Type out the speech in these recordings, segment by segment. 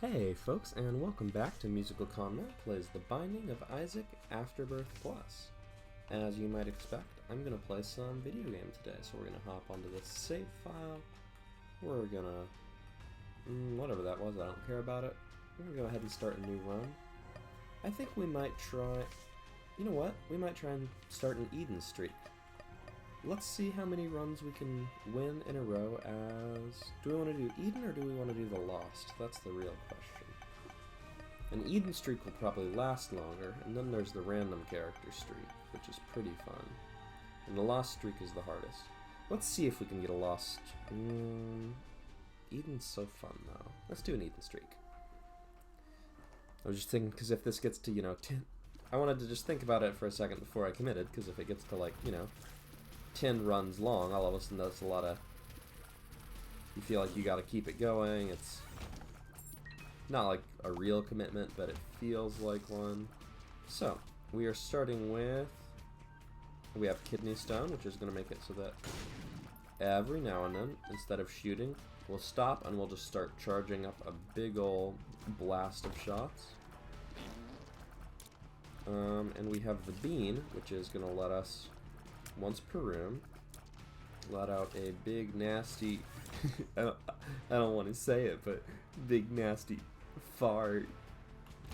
Hey folks, and welcome back to MusicalConman plays The Binding of Isaac Afterbirth Plus. As you might expect, I'm going to play some video game today, so we're going to hop onto the save file. We're going to, whatever that was, I don't care about it. We're going to go ahead and start a new run. I think we might try, you know what, we might try and start an Eden streak. Let's see how many runs we can win in a row as... Do we want to do Eden or do we want to do the Lost? That's the real question. An Eden streak will probably last longer, and then there's the random character streak, which is pretty fun. And the Lost streak is the hardest. Let's see if we can get a Lost... Eden's so fun, though. Let's do an Eden streak. I was just thinking, because if this gets to, 10... I wanted to just think about it for a second before I committed, because if it gets to, 10 runs long, all of a sudden that's a lot of... You feel like you gotta keep it going. It's not like a real commitment, but it feels like one. So, we are starting with... We have Kidney Stone, which is going to make it so that every now and then, instead of shooting, we'll stop and we'll just start charging up a big ol' blast of shots. And we have the Bean, which is going to let us... once per room, let out a big nasty, I don't want to say it, but big nasty fart,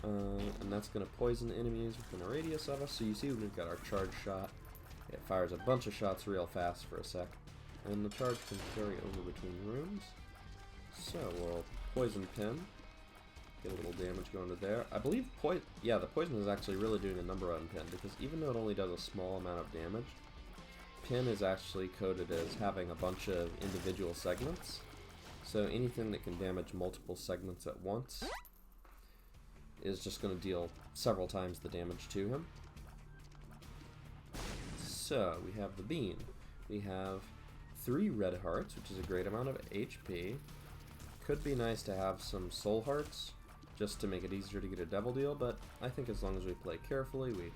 and that's going to poison enemies within a radius of us. So you see we've got our charge shot. It fires a bunch of shots real fast for a sec, and the charge can carry over between rooms. So we'll poison pin, get a little damage going to there. I believe the poison is actually really doing a number on pin, because even though it only does a small amount of damage, pin is actually coded as having a bunch of individual segments, so anything that can damage multiple segments at once is just going to deal several times the damage to him. So we have the Bean. We have 3 red hearts, which is a great amount of HP. Could be nice to have some soul hearts, just to make it easier to get a double deal, but I think as long as we play carefully, we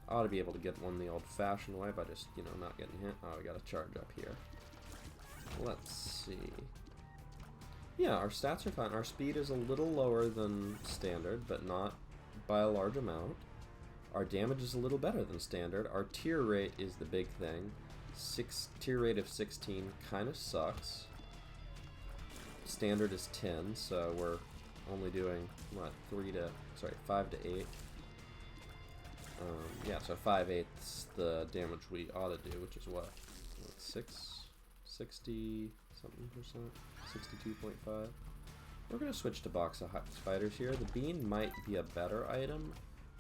ought to be able to get one the old-fashioned way by just, not getting hit. Oh, we got a charge up here. Let's see. Yeah, our stats are fine. Our speed is a little lower than standard, but not by a large amount. Our damage is a little better than standard. Our tear rate is the big thing. Tear rate of 16 kind of sucks. Standard is 10, so we're only doing, what, 5 to 8. Yeah, so 5/8 the damage we ought to do, which is what 60 something percent, 62.5. We're gonna switch to box of spiders here. The Bean might be a better item,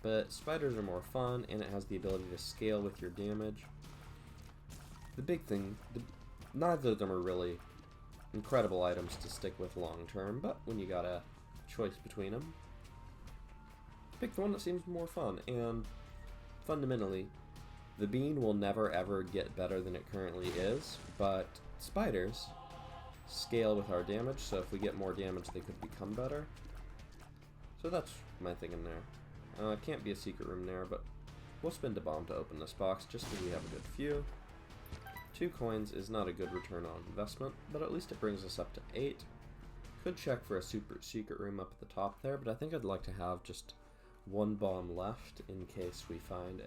but spiders are more fun, and it has the ability to scale with your damage. The big thing, neither of them are really incredible items to stick with long term, but when you got a choice between them, pick the one that seems more fun. And fundamentally, the Bean will never ever get better than it currently is, but spiders scale with our damage, so if we get more damage they could become better. So that's my thinking there. Can't be a secret room there, but we'll spend a bomb to open this box just because we have a good few. 2 coins is not a good return on investment, but at least it brings us up to 8. Could check for a super secret room up at the top there, but I think I'd like to have just 1 bomb left in case we find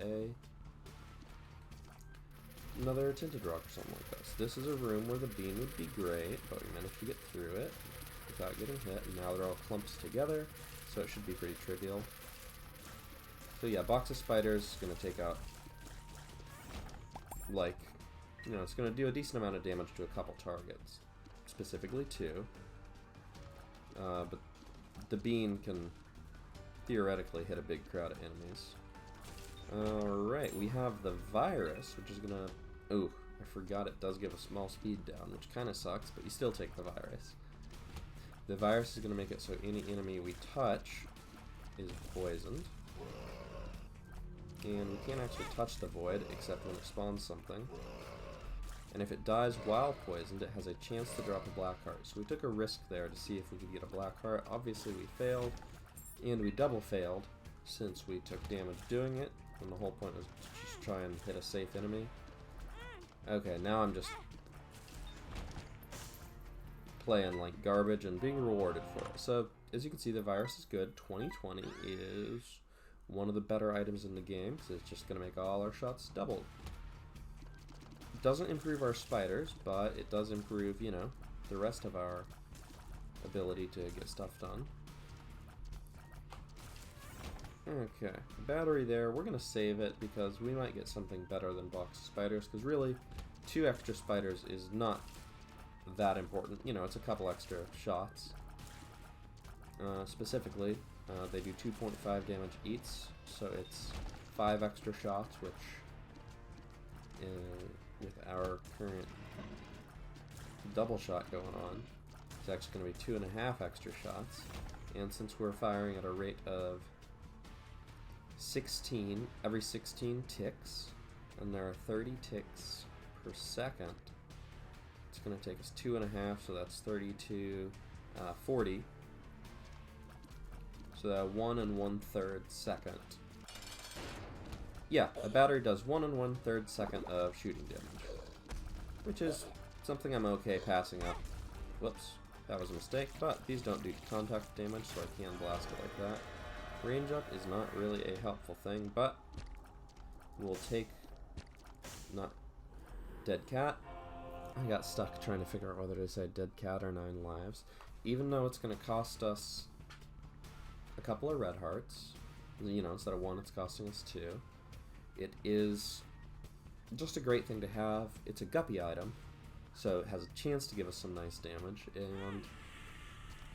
another tinted rock or something like this. This is a room where the Bean would be great, but we managed to get through it without getting hit, and now they're all clumps together, so it should be pretty trivial. So yeah, box of spiders is going to take out, it's going to do a decent amount of damage to a couple targets, specifically 2. But the Bean can theoretically hit a big crowd of enemies. Alright, we have the virus, which is gonna... Ooh, I forgot it does give a small speed down, which kinda sucks, but you still take the virus. The virus is gonna make it so any enemy we touch is poisoned. And we can't actually touch the void, except when it spawns something. And if it dies while poisoned, it has a chance to drop a black heart. So we took a risk there to see if we could get a black heart. Obviously we failed. And we double failed, since we took damage doing it, and the whole point was to just try and hit a safe enemy. Okay, now I'm just playing like garbage and being rewarded for it. So as you can see, the virus is good. 2020 is one of the better items in the game, because it's just going to make all our shots double. It doesn't improve our spiders, but it does improve, you know, the rest of our ability to get stuff done. Okay, battery there. We're going to save it because we might get something better than box of spiders, because really, 2 extra spiders is not that important. You know, it's a couple extra shots. Specifically, they do 2.5 damage each, so it's 5 extra shots, which with our current double shot going on, it's actually going to be 2.5 extra shots. And since we're firing at a rate of 16 every 16 ticks, and there are 30 ticks per second, it's going to take us 2.5, so that's 32, 40. So that 1 1/3 second. Yeah, a battery does 1 1/3 second of shooting damage, which is something I'm okay passing up. Whoops, that was a mistake, but these don't do contact damage, so I can blast it like that. Range up is not really a helpful thing, but we'll take not dead cat. I got stuck trying to figure out whether to say dead cat or 9 lives, even though it's going to cost us a couple of red hearts. You know, instead of 1, it's costing us 2. It is just a great thing to have. It's a guppy item, so it has a chance to give us some nice damage, and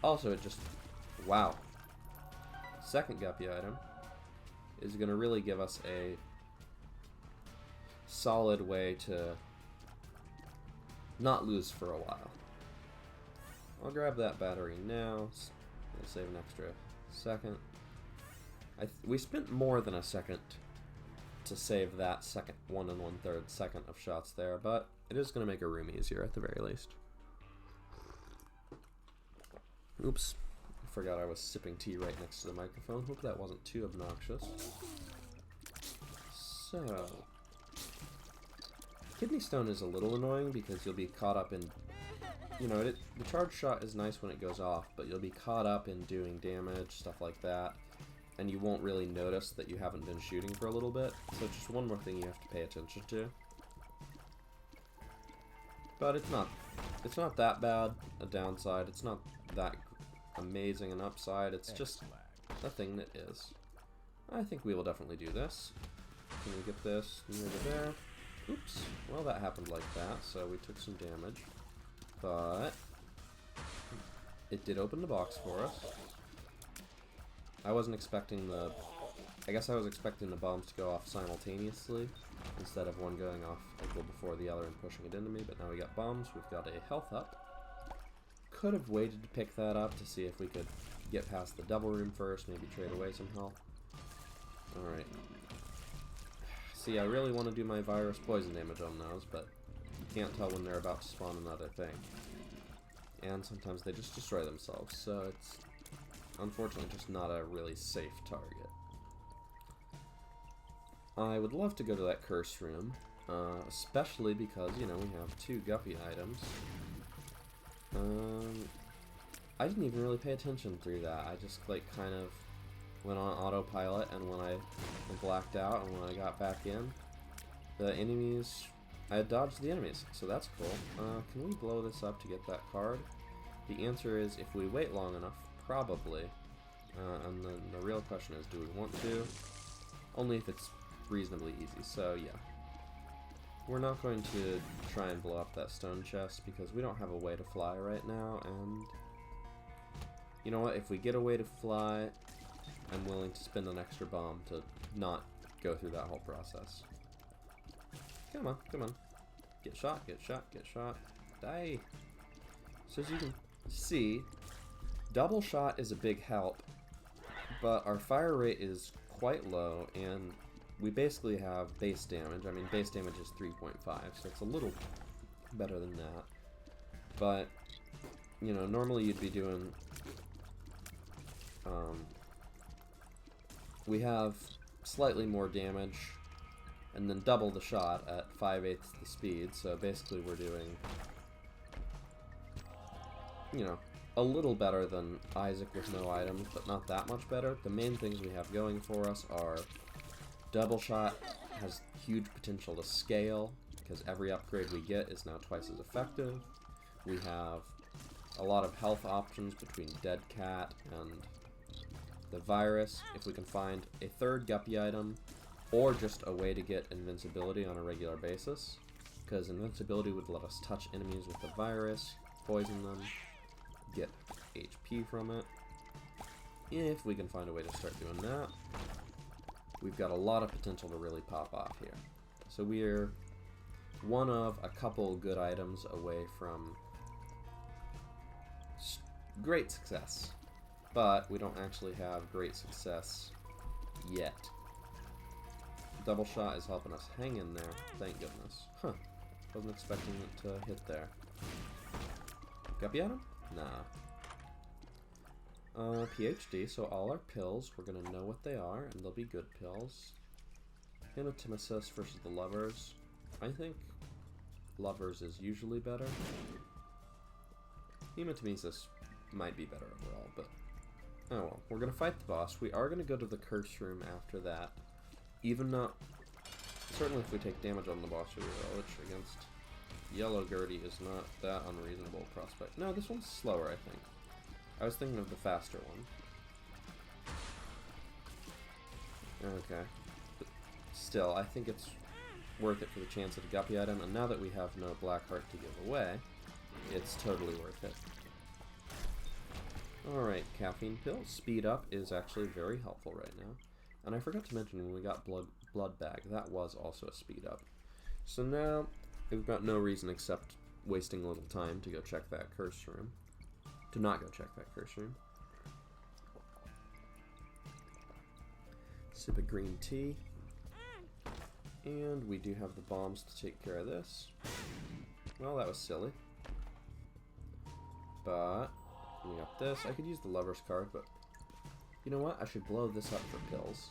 also it just, wow. Second guppy item is going to really give us a solid way to not lose for a while. I'll grab that battery now. I'll save an extra second. We spent more than a second to save that second 1 1/3 second of shots there, but it is going to make a room easier at the very least. Oops. I forgot I was sipping tea right next to the microphone. Hope that wasn't too obnoxious. So, Kidney Stone is a little annoying because you'll be caught up in, you know, the charge shot is nice when it goes off, but you'll be caught up in doing damage, stuff like that, and you won't really notice that you haven't been shooting for a little bit. So just one more thing you have to pay attention to. But it's not that bad a downside. It's not that amazing an upside. It's just a thing that is. I think we will definitely do this. Can we get this near to there? Oops. Well, that happened like that, so we took some damage. But it did open the box for us. I wasn't expecting I guess I was expecting the bombs to go off simultaneously instead of one going off a little before the other and pushing it into me, but now we got bombs. We've got a health up. Could have waited to pick that up to see if we could get past the double room first, maybe trade away some health. Alright. See, I really want to do my virus poison damage on those, but you can't tell when they're about to spawn another thing. And sometimes they just destroy themselves, so it's unfortunately just not a really safe target. I would love to go to that curse room, especially because, you know, we have 2 guppy items. I didn't even really pay attention through that. I just, like, kind of went on autopilot, and when I blacked out and when I got back in, the enemies, I had dodged the enemies, so that's cool. Can we blow this up to get that card? The answer is, if we wait long enough, probably. And then the real question is, do we want to? Only if it's reasonably easy, so yeah. We're not going to try and blow up that stone chest because we don't have a way to fly right now, and you know what, if we get a way to fly, I'm willing to spend an extra bomb to not go through that whole process. Come on, come on. Get shot, get shot, get shot. Die! So as you can see, double shot is a big help, but our fire rate is quite low, and we basically have base damage. I mean, base damage is 3.5, so it's a little better than that. But, you know, normally you'd be doing... we have slightly more damage, and then double the shot at 5/8 the speed, so basically we're doing, you know, a little better than Isaac with no items, but not that much better. The main things we have going for us are Double Shot has huge potential to scale, because every upgrade we get is now twice as effective. We have a lot of health options between Dead Cat and the Virus. If we can find a third Guppy item, or just a way to get invincibility on a regular basis, because invincibility would let us touch enemies with the Virus, poison them, get HP from it. If we can find a way to start doing that, we've got a lot of potential to really pop off here. So we're one of a couple good items away from great success, but we don't actually have great success yet. Double Shot is helping us hang in there, thank goodness. Huh, wasn't expecting it to hit there. Guppy item? Nah. PhD, so all our pills, we're gonna know what they are, and they'll be good pills. Hematemesis versus the Lovers. I think Lovers is usually better. Hematemesis might be better overall, but oh well. We're gonna fight the boss. We are gonna go to the curse room after that. Even not... Certainly if we take damage on the boss, we will, which against Yellow Gertie is not that unreasonable prospect. No, this one's slower, I think. I was thinking of the faster one. Okay. But still, I think it's worth it for the chance at a Guppy item, and now that we have no Black Heart to give away, it's totally worth it. Alright, caffeine pills. Speed up is actually very helpful right now. And I forgot to mention when we got blood bag, that was also a speed up. So now, we've got no reason except wasting a little time to go check that curse room. To not go check that curse room. Sip of green tea. And we do have the bombs to take care of this. Well, that was silly. But we got this. I could use the Lover's card, but you know what? I should blow this up for pills.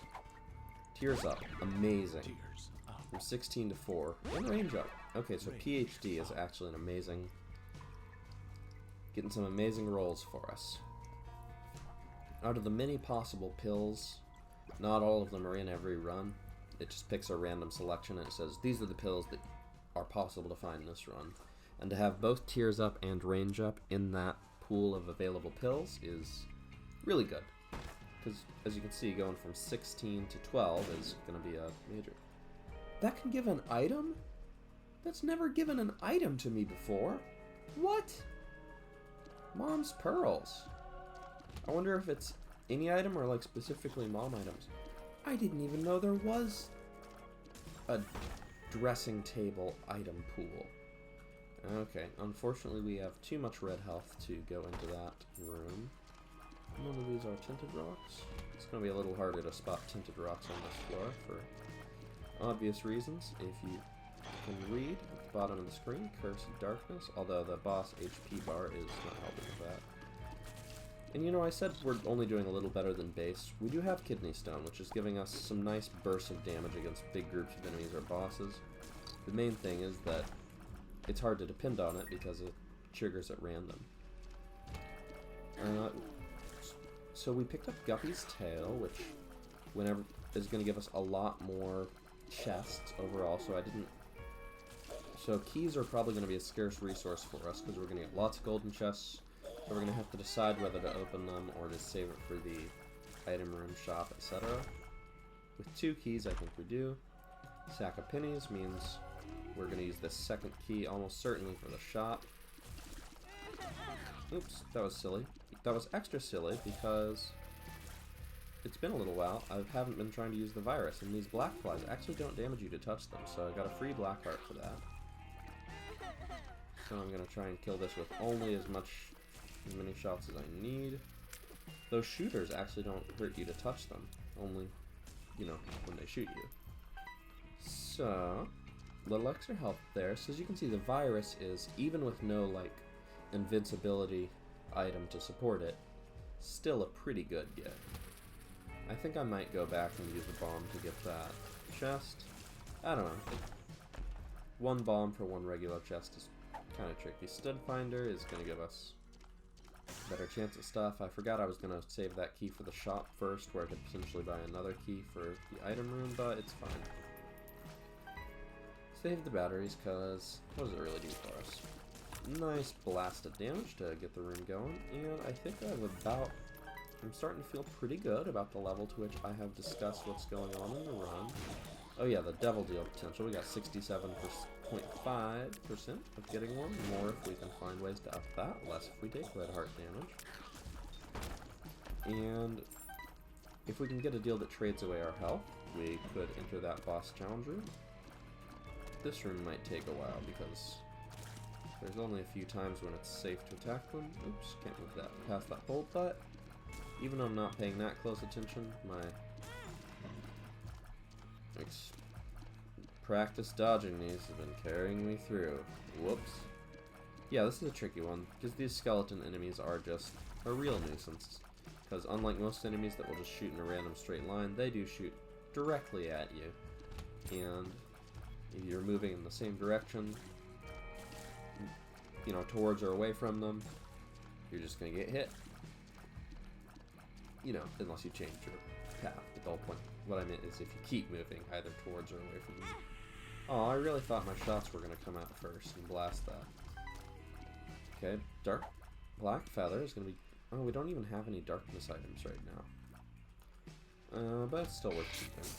Tears Up. Amazing. From 16 to 4. And range up. Okay, so PhD is actually an amazing... Getting some amazing rolls for us. Out of the many possible pills, not all of them are in every run. It just picks a random selection and it says, these are the pills that are possible to find in this run. And to have both Tears Up and Range Up in that pool of available pills is really good. Because, as you can see, going from 16 to 12 is going to be a major. That can give an item? That's never given an item to me before. What? Mom's Pearls. I wonder if it's any item or like specifically mom items. I didn't even know there was a dressing table item pool. Okay, unfortunately we have too much red health to go into that room. None of these are tinted rocks. It's going to be a little harder to spot tinted rocks on this floor for obvious reasons. If you can read at the bottom of the screen, Curse of Darkness, although the boss HP bar is not helping with that. And you know, I said we're only doing a little better than base. We do have Kidney Stone, which is giving us some nice bursts of damage against big groups of enemies or bosses. The main thing is that it's hard to depend on it because it triggers at random. So we picked up Guppy's Tail, which whenever is going to give us a lot more chests overall, so keys are probably going to be a scarce resource for us because we're going to get lots of golden chests, so we're going to have to decide whether to open them or to save it for the item room shop, etc. With 2 keys, I think we do. Sack of pennies means we're going to use this second key almost certainly for the shop. Oops, that was silly. That was extra silly because it's been a little while. I haven't been trying to use the virus, and these black flies actually don't damage you to touch them, so I got a free black heart for that. So I'm going to try and kill this with only as many shots as I need. Those shooters actually don't hurt you to touch them, only, you know, when they shoot you. So, little extra health there. So as you can see, the virus is, even with no, like, invincibility item to support it, still a pretty good get. I think I might go back and use the bomb to get that chest. I don't know. 1 bomb for 1 regular chest is kind of tricky. Stud Finder is going to give us better chance at stuff. I forgot I was going to save that key for the shop first, where I could potentially buy another key for the item room, but it's fine. Save the batteries, because what does it really do for us? Nice blast of damage to get the room going, and I think I'm starting to feel pretty good about the level to which I have discussed what's going on in the run. Oh yeah, the devil deal potential. We got 67.5% of getting one. More if we can find ways to up that. Less if we take red heart damage. And if we can get a deal that trades away our health, we could enter that boss challenge room. This room might take a while because there's only a few times when it's safe to attack them. Oops, can't move that past that hold, but even though I'm not paying that close attention, my practice dodging these has been carrying me through. Whoops. Yeah, this is a tricky one, because these skeleton enemies are just a real nuisance. Because unlike most enemies that will just shoot in a random straight line, they do shoot directly at you. And if you're moving in the same direction, you know, towards or away from them, you're just going to get hit. You know, unless you change your path. But the whole point, what I meant is if you keep moving, either towards or away from them. Oh, I really thought my shots were going to come out first and blast that. Okay, dark black feather is going to be... Oh, we don't even have any darkness items right now. But it's still worth keeping.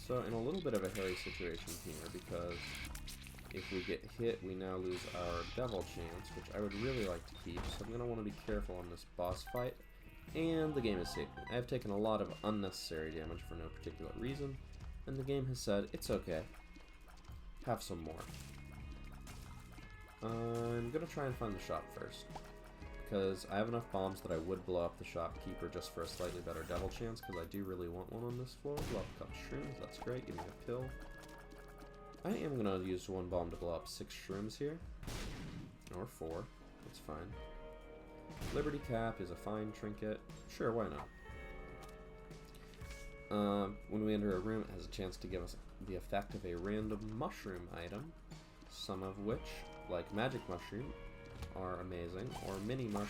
So, in a little bit of a hairy situation here, because if we get hit, we now lose our devil chance, which I would really like to keep, so I'm going to want to be careful on this boss fight. And the game has saved me. I have taken a lot of unnecessary damage for no particular reason, and the game has said, it's okay. Have some more. I'm going to try and find the shop first, because I have enough bombs that I would blow up the shopkeeper just for a slightly better devil chance, because I do really want one on this floor. Blow up a couple shrooms, that's great, give me a pill. I am going to use one bomb to blow up 6 shrooms here, or 4, that's fine. Liberty Cap is a fine trinket. Sure, why not? When we enter a room, it has a chance to give us the effect of a random mushroom item, some of which, like Magic Mushroom, are amazing, or Mini Mush,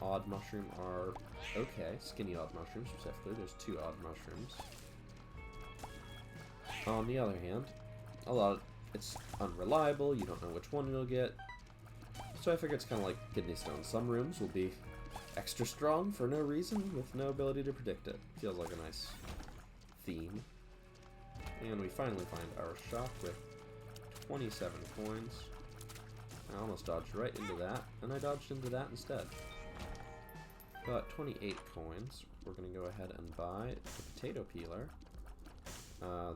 Odd Mushroom are okay. Skinny Odd Mushroom specifically, there's 2 Odd Mushrooms. On the other hand, it's unreliable, you don't know which one you'll get. So I figure it's kind of like kidney stones. Some rooms will be extra strong for no reason, with no ability to predict it. Feels like a nice theme. And we finally find our shop with 27 coins. I almost dodged right into that, and I dodged into that instead. Got 28 coins. We're going to go ahead and buy the potato peeler.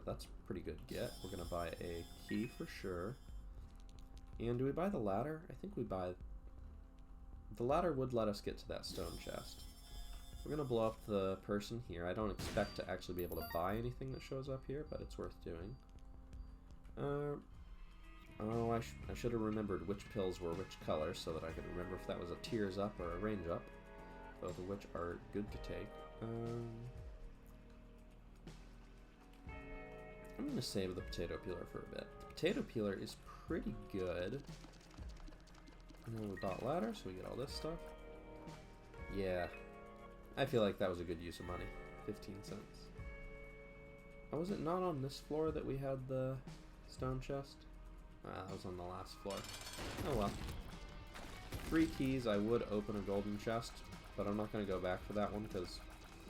That's a pretty good get. We're going to buy a key for sure. And do we buy the ladder? I think we buy... The ladder would let us get to that stone chest. We're going to blow up the person here. I don't expect to actually be able to buy anything that shows up here, but it's worth doing. Oh, I should have remembered which pills were which color so that I could remember if that was a tears up or a range up. Both of which are good to take. I'm going to save the potato peeler for a bit. The potato peeler is pretty good. And then we bought ladder, so we get all this stuff. Yeah. I feel like that was a good use of money. 15 cents. Oh, was it not on this floor that we had the stone chest? That was on the last floor. Oh well. 3 keys, I would open a golden chest, but I'm not going to go back for that one because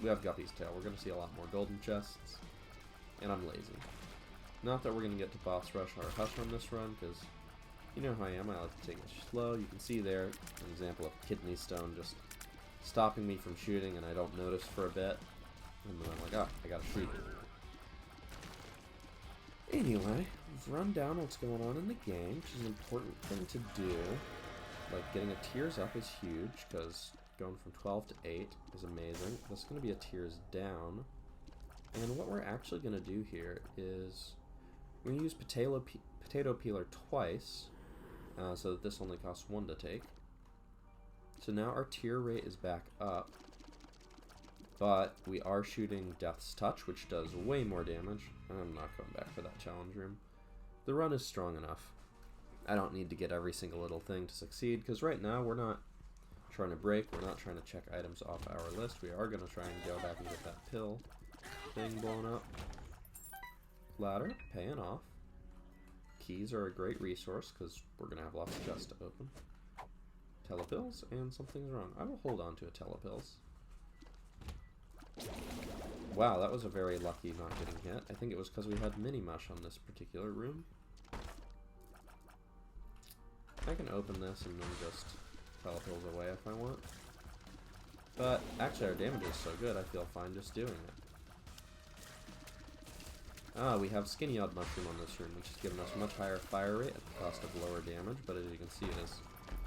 we have Guppy's Tail. We're going to see a lot more golden chests, and I'm lazy. Not that we're going to get to boss rush or hush on this run, because you know how I am. I like to take it slow. You can see there an example of kidney stone just stopping me from shooting, and I don't notice for a bit. And then I'm like, oh, I gotta shoot. Anyway, we've run down what's going on in the game, which is an important thing to do. Like, getting a tears up is huge, because going from 12 to 8 is amazing. This is going to be a tears down. And what we're actually going to do here is we're going to use potato peeler twice, so that this only costs 1 to take. So now our tier rate is back up, but we are shooting Death's Touch, which does way more damage. I'm not going back for that challenge room. The run is strong enough. I don't need to get every single little thing to succeed, because right now we're not trying to break, we're not trying to check items off our list. We are going to try and go back and get that pill thing blown up. Ladder, paying off. Keys are a great resource, because we're going to have lots of chests to open. Telepills, and something's wrong. I will hold on to a telepills. Wow, that was a very lucky not getting hit. I think it was because we had mini mush on this particular room. I can open this and then just telepills away if I want. But actually our damage is so good I feel fine just doing it. Ah, we have Skinny Odd Mushroom on this room, which has given us much higher fire rate at the cost of lower damage, but as you can see it is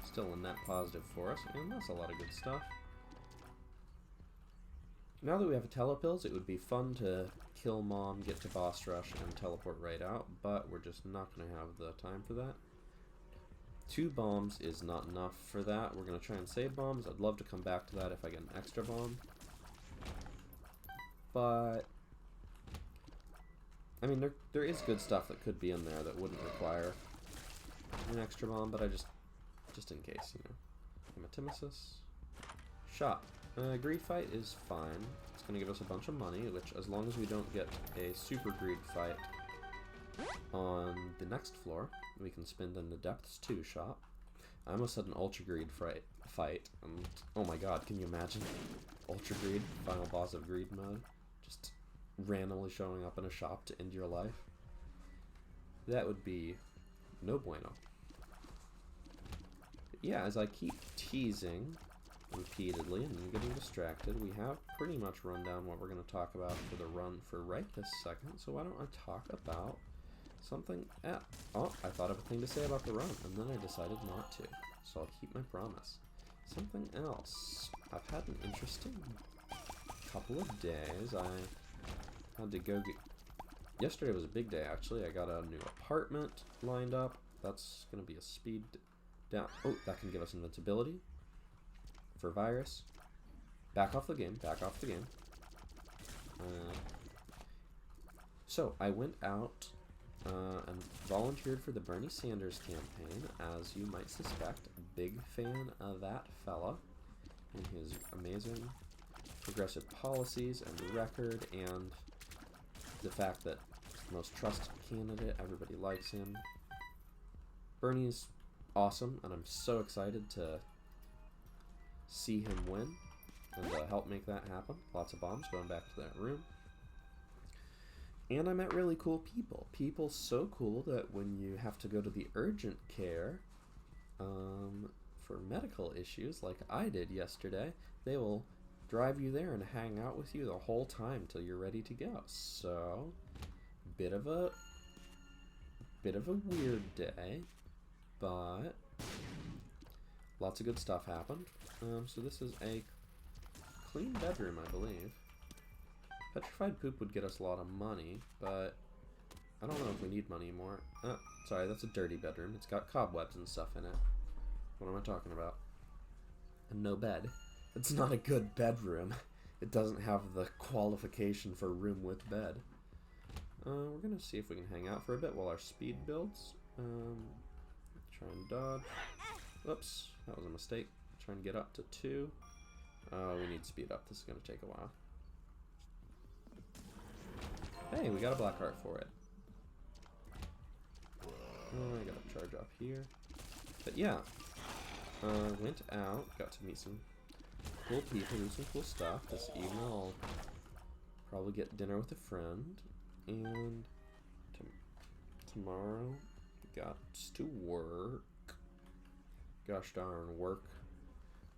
still a net positive for us, and that's a lot of good stuff. Now that we have a telepills, it would be fun to kill Mom, get to boss rush, and teleport right out, but we're just not going to have the time for that. 2 bombs is not enough for that. We're going to try and save bombs. I'd love to come back to that if I get an extra bomb. But I mean, there is good stuff that could be in there that wouldn't require an extra bomb, but I just in case, you know. Hematemesis. Shot. Greed fight is fine. It's going to give us a bunch of money, which, as long as we don't get a super greed fight on the next floor, we can spend in the depths 2 shot. I almost had an ultra greed fight. And, oh my god, can you imagine? Ultra greed, final boss of greed mode. Just randomly showing up in a shop to end your life. That would be no bueno. But yeah, as I keep teasing repeatedly and then getting distracted, we have pretty much run down what we're going to talk about for the run for right this second. So why don't I talk about something else? Oh, I thought of a thing to say about the run, and then I decided not to. So I'll keep my promise. Something else. I've had an interesting couple of days. I had to go get... Yesterday was a big day, actually. I got a new apartment lined up. That's going to be a speed down. Oh, that can give us invincibility for virus. Back off the game. Back off the game. So, I went out and volunteered for the Bernie Sanders campaign. As you might suspect, a big fan of that fella and his amazing progressive policies and record, and the fact that he's the most trusted candidate, everybody likes him. Bernie's awesome, and I'm so excited to see him win and help make that happen. Lots of bombs going back to that room. And I met really cool people. People so cool that when you have to go to the urgent care for medical issues like I did yesterday, they will drive you there and hang out with you the whole time till you're ready to go. So, bit of a weird day, but lots of good stuff happened. So this is a clean bedroom, I believe. Petrified poop would get us a lot of money, but I don't know if we need money more. Sorry, that's a dirty bedroom. It's got cobwebs and stuff in it. What am I talking about? And no bed. It's not a good bedroom. It doesn't have the qualification for room with bed. We're gonna see if we can hang out for a bit while our speed builds. Try and dodge. Oops, that was a mistake. Try and get up to 2. We need speed up. This is gonna take a while. Hey, we got a black heart for it. I gotta charge up here. But yeah, went out, got to meet some cool people, do some cool stuff. This evening I'll probably get dinner with a friend, and tomorrow got to work. Gosh darn work,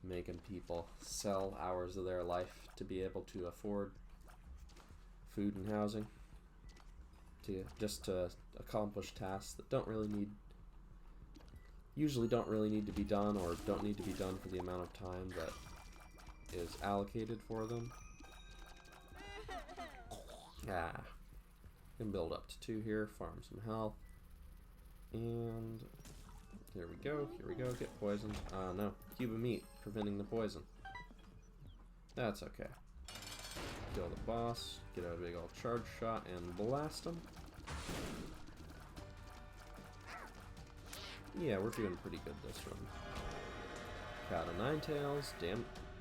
making people sell hours of their life to be able to afford food and housing, to accomplish tasks that usually don't really need to be done, or don't need to be done for the amount of time that is allocated for them. Can build up to 2 here, farm some health, and here we go, get poisoned. No, cube of meat, preventing the poison. That's okay. Kill the boss, get out a big old charge shot, and blast him. Yeah, we're doing pretty good this run. Cat of Nine Tails,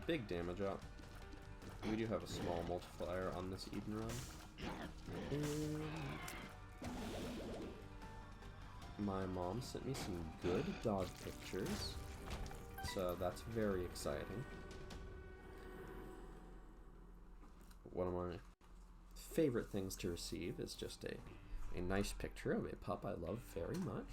big damage up. We do have a small multiplier on this Eden run. My mom sent me some good dog pictures, so that's very exciting. One of my favorite things to receive is just a nice picture of a pup I love very much.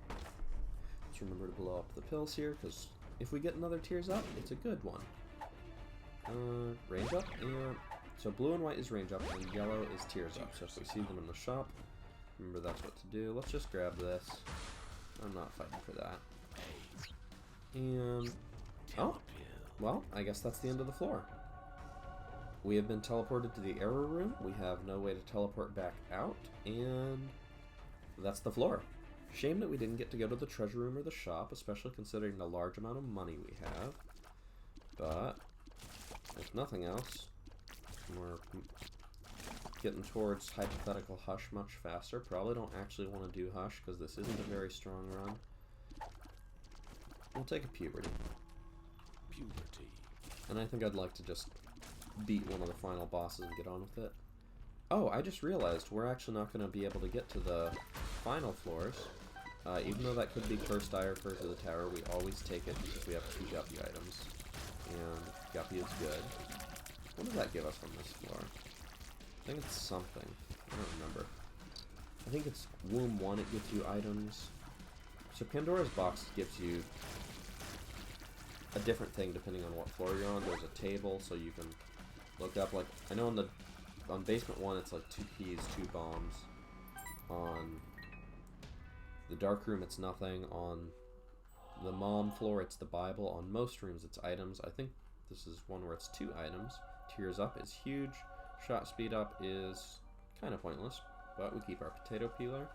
Let's remember to blow up the pills here, because if we get another Tears Up, it's a good one. Range Up, and so blue and white is Range Up, and yellow is Tears Up. So if we see them in the shop, remember that's what to do. Let's just grab this. I'm not fighting for that. And, oh, well, I guess that's the end of the floor. We have been teleported to the error room. We have no way to teleport back out, and that's the floor. Shame that we didn't get to go to the treasure room or the shop, especially considering the large amount of money we have. But if nothing else, we're getting towards hypothetical Hush much faster. Probably don't actually want to do Hush because this isn't a very strong run. We'll take a Puberty. And I think I'd like to just beat one of the final bosses and get on with it. Oh, I just realized we're actually not going to be able to get to the final floors. Even though that could be Cursed Eye or Curse of the Tower, we always take it because we have 2 Guppy items. And Guppy is good. What does that give us on this floor? I think it's something. I don't remember. I think it's Womb 1, it gives you items. So Pandora's Box gives you a different thing depending on what floor you're on. There's a table, so you can look up, like, I know on basement 1 it's like 2 keys, 2 bombs. On the dark room it's nothing. On the mom floor it's the Bible. On most rooms it's items. I think this is one where it's 2 items. Tears Up is huge. Shot Speed Up is kind of pointless, but we keep our potato peeler.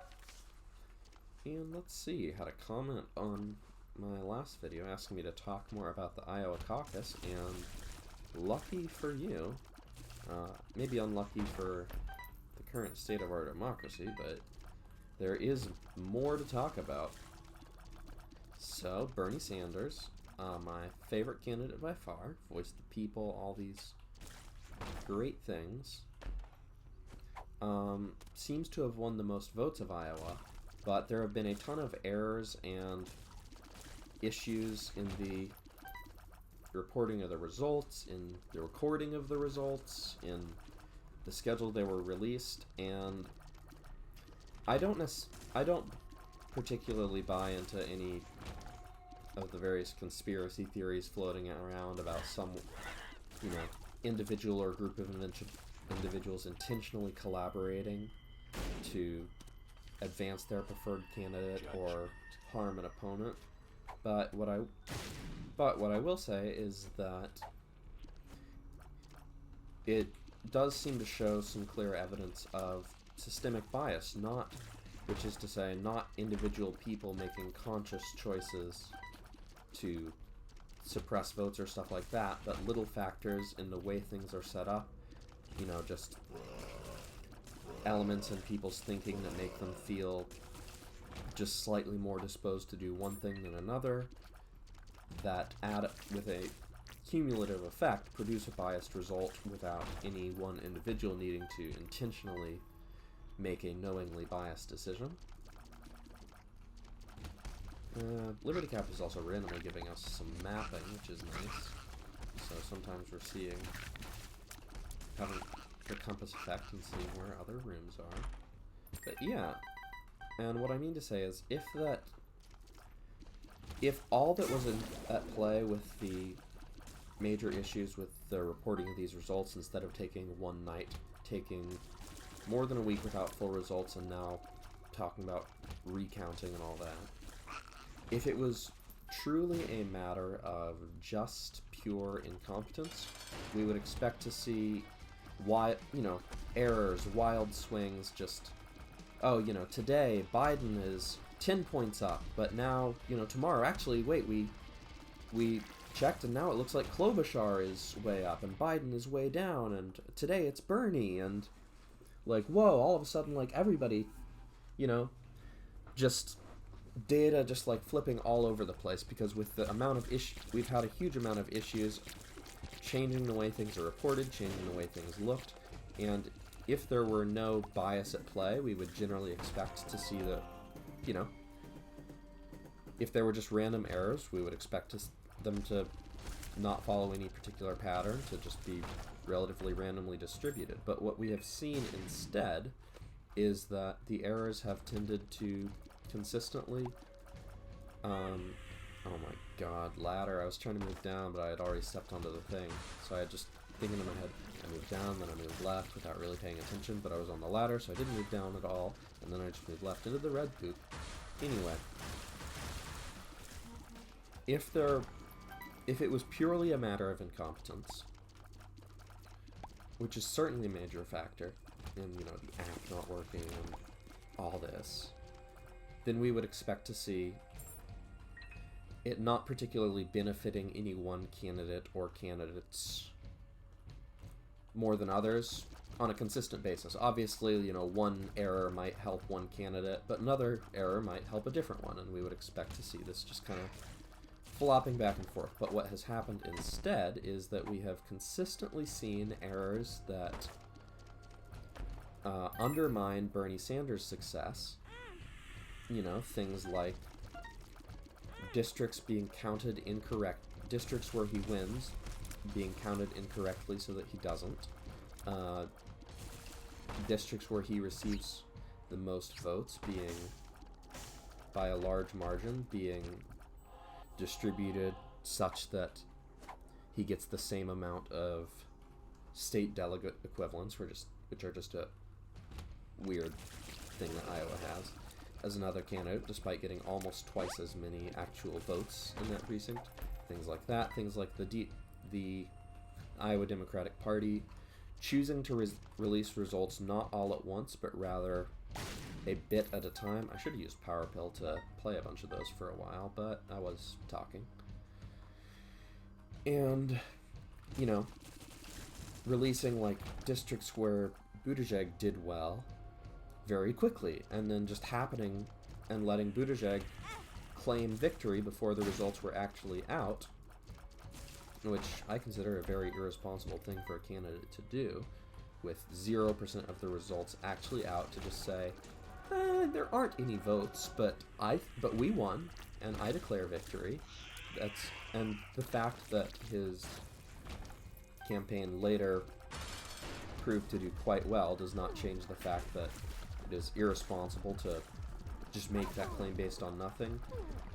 And let's see, I had a comment on my last video asking me to talk more about the Iowa caucus, and lucky for you, maybe unlucky for the current state of our democracy, but there is more to talk about. So, Bernie Sanders, my favorite candidate by far, voiced the people, all these great things, seems to have won the most votes of Iowa, but there have been a ton of errors and issues in the reporting of the results, in the recording of the results, in the schedule they were released, and I don't particularly buy into any of the various conspiracy theories floating around about some, individual or group of individuals intentionally collaborating to advance their preferred candidate or harm an opponent. But what I will say is that it does seem to show some clear evidence of systemic bias, which is to say, not individual people making conscious choices to suppress votes or stuff like that, but little factors in the way things are set up, just elements in people's thinking that make them feel just slightly more disposed to do one thing than another, that add with a cumulative effect produce a biased result without any one individual needing to intentionally make a knowingly biased decision. Liberty Cap is also randomly giving us some mapping, which is nice. So sometimes we're having the compass effect and seeing where other rooms are. But yeah, and what I mean to say is, if all that was at play with the major issues with the reporting of these results, instead of taking one night, taking more than a week without full results, and now talking about recounting and all that, if it was truly a matter of just pure incompetence, we would expect to see errors, wild swings, just, today Biden is 10 points up, but now, tomorrow, actually, wait, we checked and now it looks like Klobuchar is way up and Biden is way down, and today it's Bernie, and, whoa, all of a sudden, everybody, just data just like flipping all over the place, because with the amount of we've had a huge amount of issues changing the way things are reported, changing the way things looked, and if there were no bias at play, we would generally expect to see the, you know, if there were just random errors, we would expect them to not follow any particular pattern, to just be relatively randomly distributed. But what we have seen instead is that the errors have tended to consistently, oh my god, ladder, I was trying to move down, but I had already stepped onto the thing, so I had just thinking in my head, I moved down, then I moved left without really paying attention, but I was on the ladder, so I didn't move down at all, and then I just moved left into the red poop. Anyway, if it was purely a matter of incompetence, which is certainly a major factor in, you know, the app not working and all this, then we would expect to see it not particularly benefiting any one candidate or candidates more than others on a consistent basis. Obviously, you know, one error might help one candidate, but another error might help a different one, and we would expect to see this just kind of flopping back and forth. But what has happened instead is that we have consistently seen errors that undermine Bernie Sanders' success. You know, things like districts being counted incorrect, districts where he wins being counted incorrectly so that he doesn't, districts where he receives the most votes being, by a large margin, being distributed such that he gets the same amount of state delegate equivalents, which are just a weird thing that Iowa has, as another candidate, despite getting almost twice as many actual votes in that precinct. Things like that. Things like the Iowa Democratic Party choosing to release results not all at once, but rather a bit at a time. I should have used Power Pill to play a bunch of those for a while, but I was talking. And, you know, releasing, like, districts where Buttigieg did well very quickly, and then just happening and letting Buttigieg claim victory before the results were actually out, which I consider a very irresponsible thing for a candidate to do, with 0% of the results actually out, to just say, there aren't any votes, but we won, and I declare victory. And the fact that his campaign later proved to do quite well does not change the fact that it is irresponsible to just make that claim based on nothing.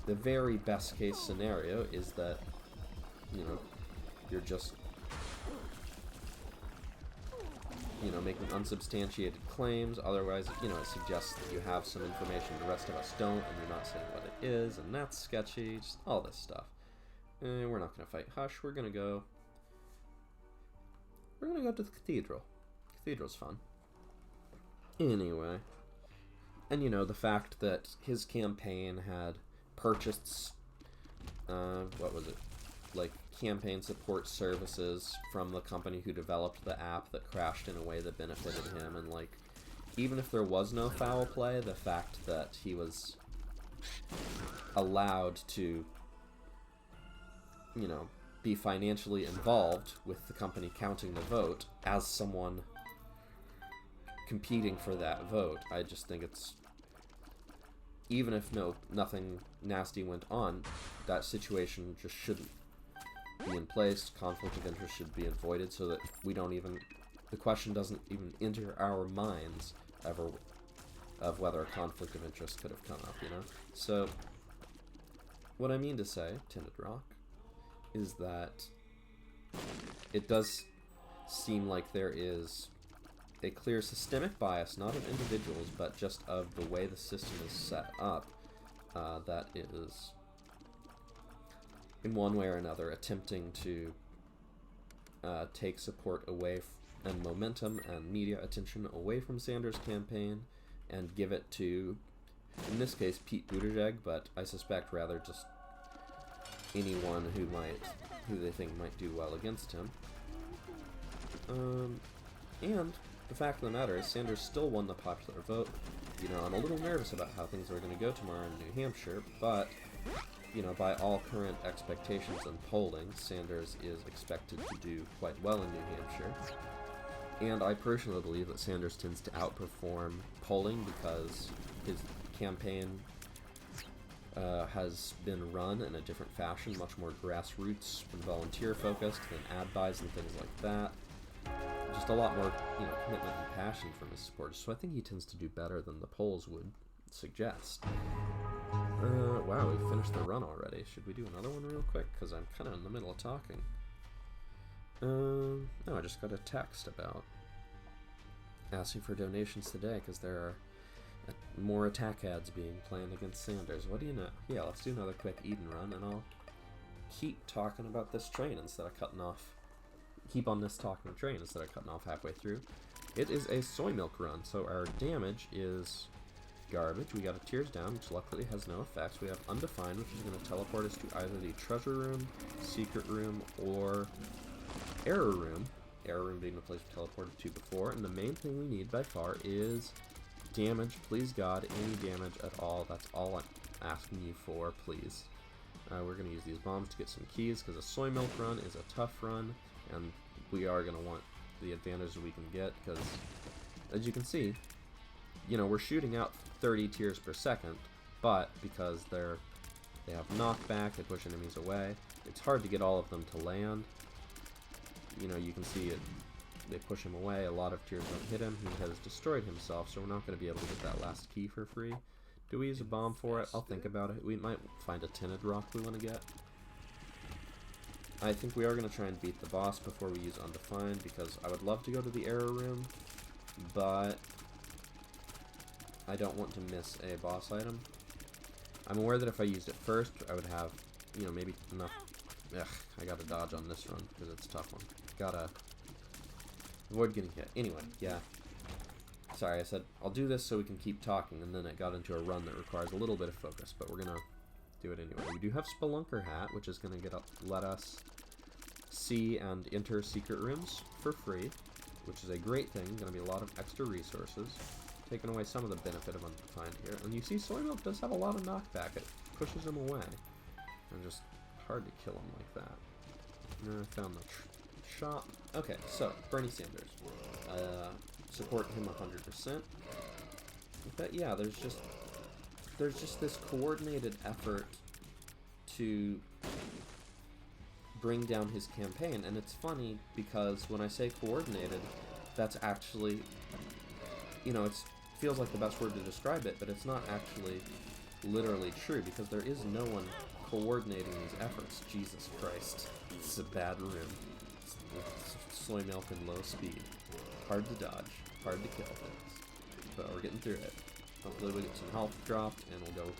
The very best case scenario is that, you know, you're just, you know, making unsubstantiated claims. Otherwise, you know, it suggests that you have some information the rest of us don't, and you're not saying what it is, and that's sketchy. Just all this stuff. We're not going to fight Hush. We're going to go to the cathedral. Cathedral's fun. Anyway. And, you know, the fact that his campaign had purchased, what was it? Like, campaign support services from the company who developed the app that crashed in a way that benefited him. And, like, even if there was no foul play, the fact that he was allowed to, you know, be financially involved with the company counting the vote as someone competing for that vote, I just think it's, even if nothing nasty went on, that situation just shouldn't be in place. Conflict of interest should be avoided so that the question doesn't even enter our minds ever of whether a conflict of interest could have come up, you know? So, what I mean to say, Tinted Rock, is that it does seem like there is a clear systemic bias, not of individuals, but just of the way the system is set up, that is, in one way or another, attempting to take support away and momentum and media attention away from Sanders' campaign and give it to, in this case, Pete Buttigieg, but I suspect rather just anyone who they think might do well against him. And the fact of the matter is Sanders still won the popular vote. You know, I'm a little nervous about how things are going to go tomorrow in New Hampshire, but, you know, by all current expectations and polling, Sanders is expected to do quite well in New Hampshire. And I personally believe that Sanders tends to outperform polling because his campaign has been run in a different fashion, much more grassroots and volunteer-focused than ad buys and things like that. Just a lot more, you know, commitment and passion from his supporters. So I think he tends to do better than the polls would suggest. Wow, we finished the run already. Should we do another one real quick? Because I'm kind of in the middle of talking. No, I just got a text about asking for donations today because there are more attack ads being planned against Sanders. What do you know? Yeah, let's do another quick Eden run, and I'll keep talking about this train instead of cutting off. Keep on this talking train instead of cutting off halfway through. It is a soy milk run, so our damage is garbage. We got a Tears Down, which luckily has no effects. We have Undefined, which is going to teleport us to either the Treasure Room, Secret Room, or Error Room. Error Room being the place we teleported to before. And the main thing we need by far is damage. Please God, any damage at all. That's all I'm asking you for, please. We're going to use these bombs to get some keys, because a soy milk run is a tough run, and we are going to want the advantage that we can get, because, as you can see, you know, we're shooting out 30 tiers per second, but because they have knockback, they push enemies away, it's hard to get all of them to land. You know, you can see it. They push him away, a lot of tiers don't hit him, he has destroyed himself, so we're not going to be able to get that last key for free. Do we use a bomb for it? I'll think about it. We might find a tinted rock we want to get. I think we are going to try and beat the boss before we use Undefined, because I would love to go to the Error Room, but I don't want to miss a boss item. I'm aware that if I used it first, I would have, you know, maybe enough. Ugh, I gotta dodge on this run, because it's a tough one. Gotta avoid getting hit. Anyway, yeah. Sorry, I said I'll do this so we can keep talking, and then it got into a run that requires a little bit of focus, but we're gonna do it anyway. We do have Spelunker Hat, which is gonna let us see and enter secret rooms for free, which is a great thing. Gonna be a lot of extra resources, taking away some of the benefit of Undefined here. And you see, Soy Milk does have a lot of knockback. It pushes him away, and just hard to kill him like that. I found the shop. Okay, so Bernie Sanders. Support him 100%. But yeah, there's just this coordinated effort to bring down his campaign, and it's funny because when I say coordinated, that's actually, you know, it feels like the best word to describe it, but it's not actually literally true, because there is no one coordinating these efforts. Jesus Christ. This is a bad room. It's soy milk and low speed. Hard to dodge. Hard to kill things. But we're getting through it. Hopefully we get some health dropped, and we'll go...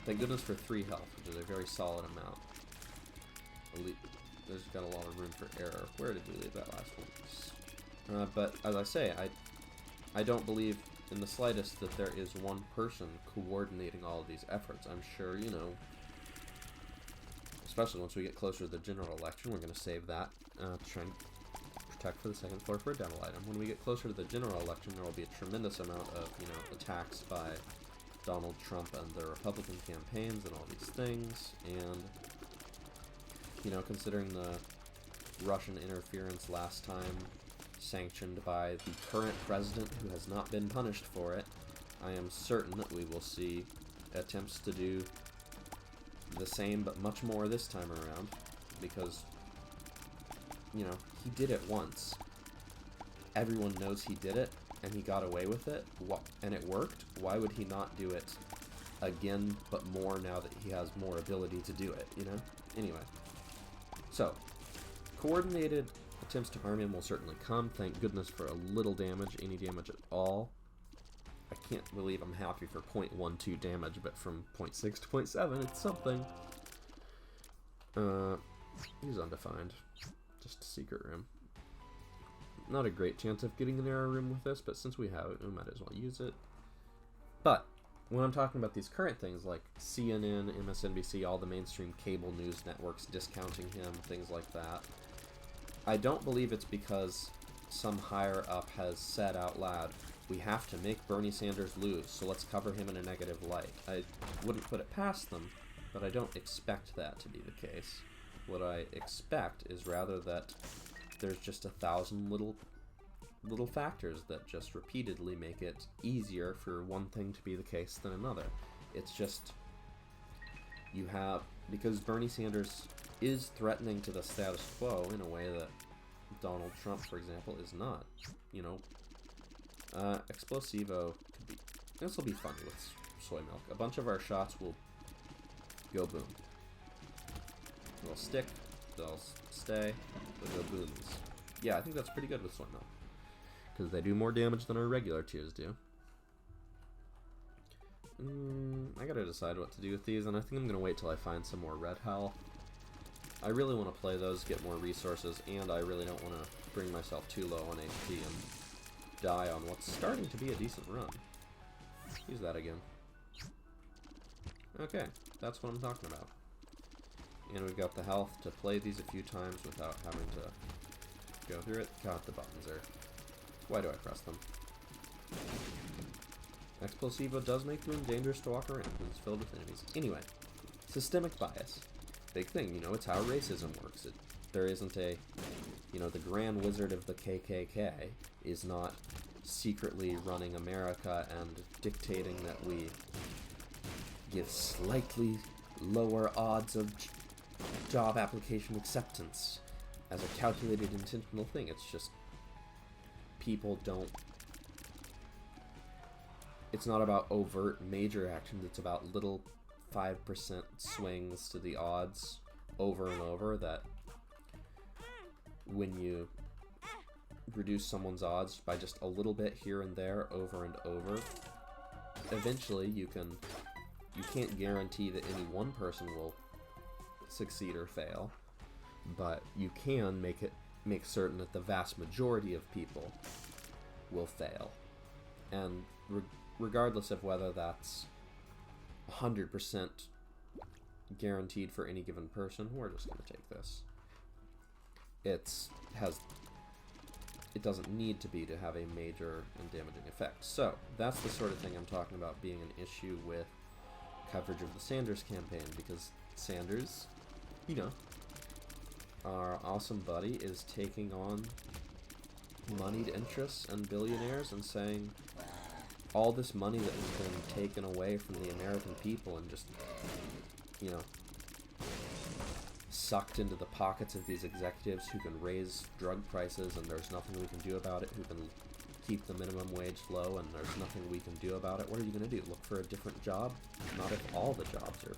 Thank goodness for 3 health, which is a very solid amount. There's got a lot of room for error. Where did we leave that last one? But, as I say, I don't believe in the slightest that there is one person coordinating all of these efforts. I'm sure, you know... Especially once we get closer to the general election, we're going to save that to try and protect for the second floor for a demo item. When we get closer to the general election, there will be a tremendous amount of, you know, attacks by Donald Trump and the Republican campaigns and all these things, and, you know, considering the Russian interference last time sanctioned by the current president who has not been punished for it, I am certain that we will see attempts to do the same but much more this time around, because, you know, he did it once. Everyone knows he did it, and he got away with it, and it worked. Why would he not do it again, but more now that he has more ability to do it, you know? Anyway. So, coordinated attempts to harm him will certainly come. Thank goodness for a little damage, any damage at all. I can't believe I'm happy for 0.12 damage, but from 0.6 to 0.7, it's something. He's Undefined. Just a secret room. Not a great chance of getting an error room with this, but since we have it, we might as well use it. But, when I'm talking about these current things like CNN, MSNBC, all the mainstream cable news networks discounting him, things like that, I don't believe it's because some higher up has said out loud, we have to make Bernie Sanders lose, so let's cover him in a negative light. I wouldn't put it past them, but I don't expect that to be the case. What I expect is rather that there's just 1,000 little factors that just repeatedly make it easier for one thing to be the case than another. It's just, you have, because Bernie Sanders is threatening to the status quo in a way that Donald Trump, for example, is not. You know, Explosivo could be, this will be funny with soy milk. A bunch of our shots will go boom. They'll stick, they'll stay, they'll go booms. Yeah, I think that's pretty good with soy milk, because they do more damage than our regular tiers do. I gotta decide what to do with these, and I think I'm gonna wait till I find some more red health. I really want to play those, get more resources, and I really don't want to bring myself too low on HP and die on what's starting to be a decent run. Use that again. Okay, that's what I'm talking about. And we've got the health to play these a few times without having to go through it. God, the buttons are... Why do I press them? Explosivo does make the room dangerous to walk around when it's filled with enemies. Anyway, systemic bias. Big thing, you know, it's how racism works. There isn't a, you know, the Grand Wizard of the KKK is not secretly running America and dictating that we give slightly lower odds of job application acceptance as a calculated intentional thing. It's just people don't... It's not about overt major actions, it's about little 5% swings to the odds over and over that when you reduce someone's odds by just a little bit here and there over and over, eventually you can't guarantee that any one person will succeed or fail, but you can make certain that the vast majority of people will fail. And regardless of whether that's 100% guaranteed for any given person, we're just going to take this. It doesn't need to be to have a major and damaging effect. So, that's the sort of thing I'm talking about being an issue with coverage of the Sanders campaign, because Sanders, you know, our awesome buddy, is taking on moneyed interests and billionaires and saying all this money that has been taken away from the American people and just, you know, sucked into the pockets of these executives who can raise drug prices and there's nothing we can do about it, who can keep the minimum wage low and there's nothing we can do about it. What are you going to do? Look for a different job? Not if all the jobs are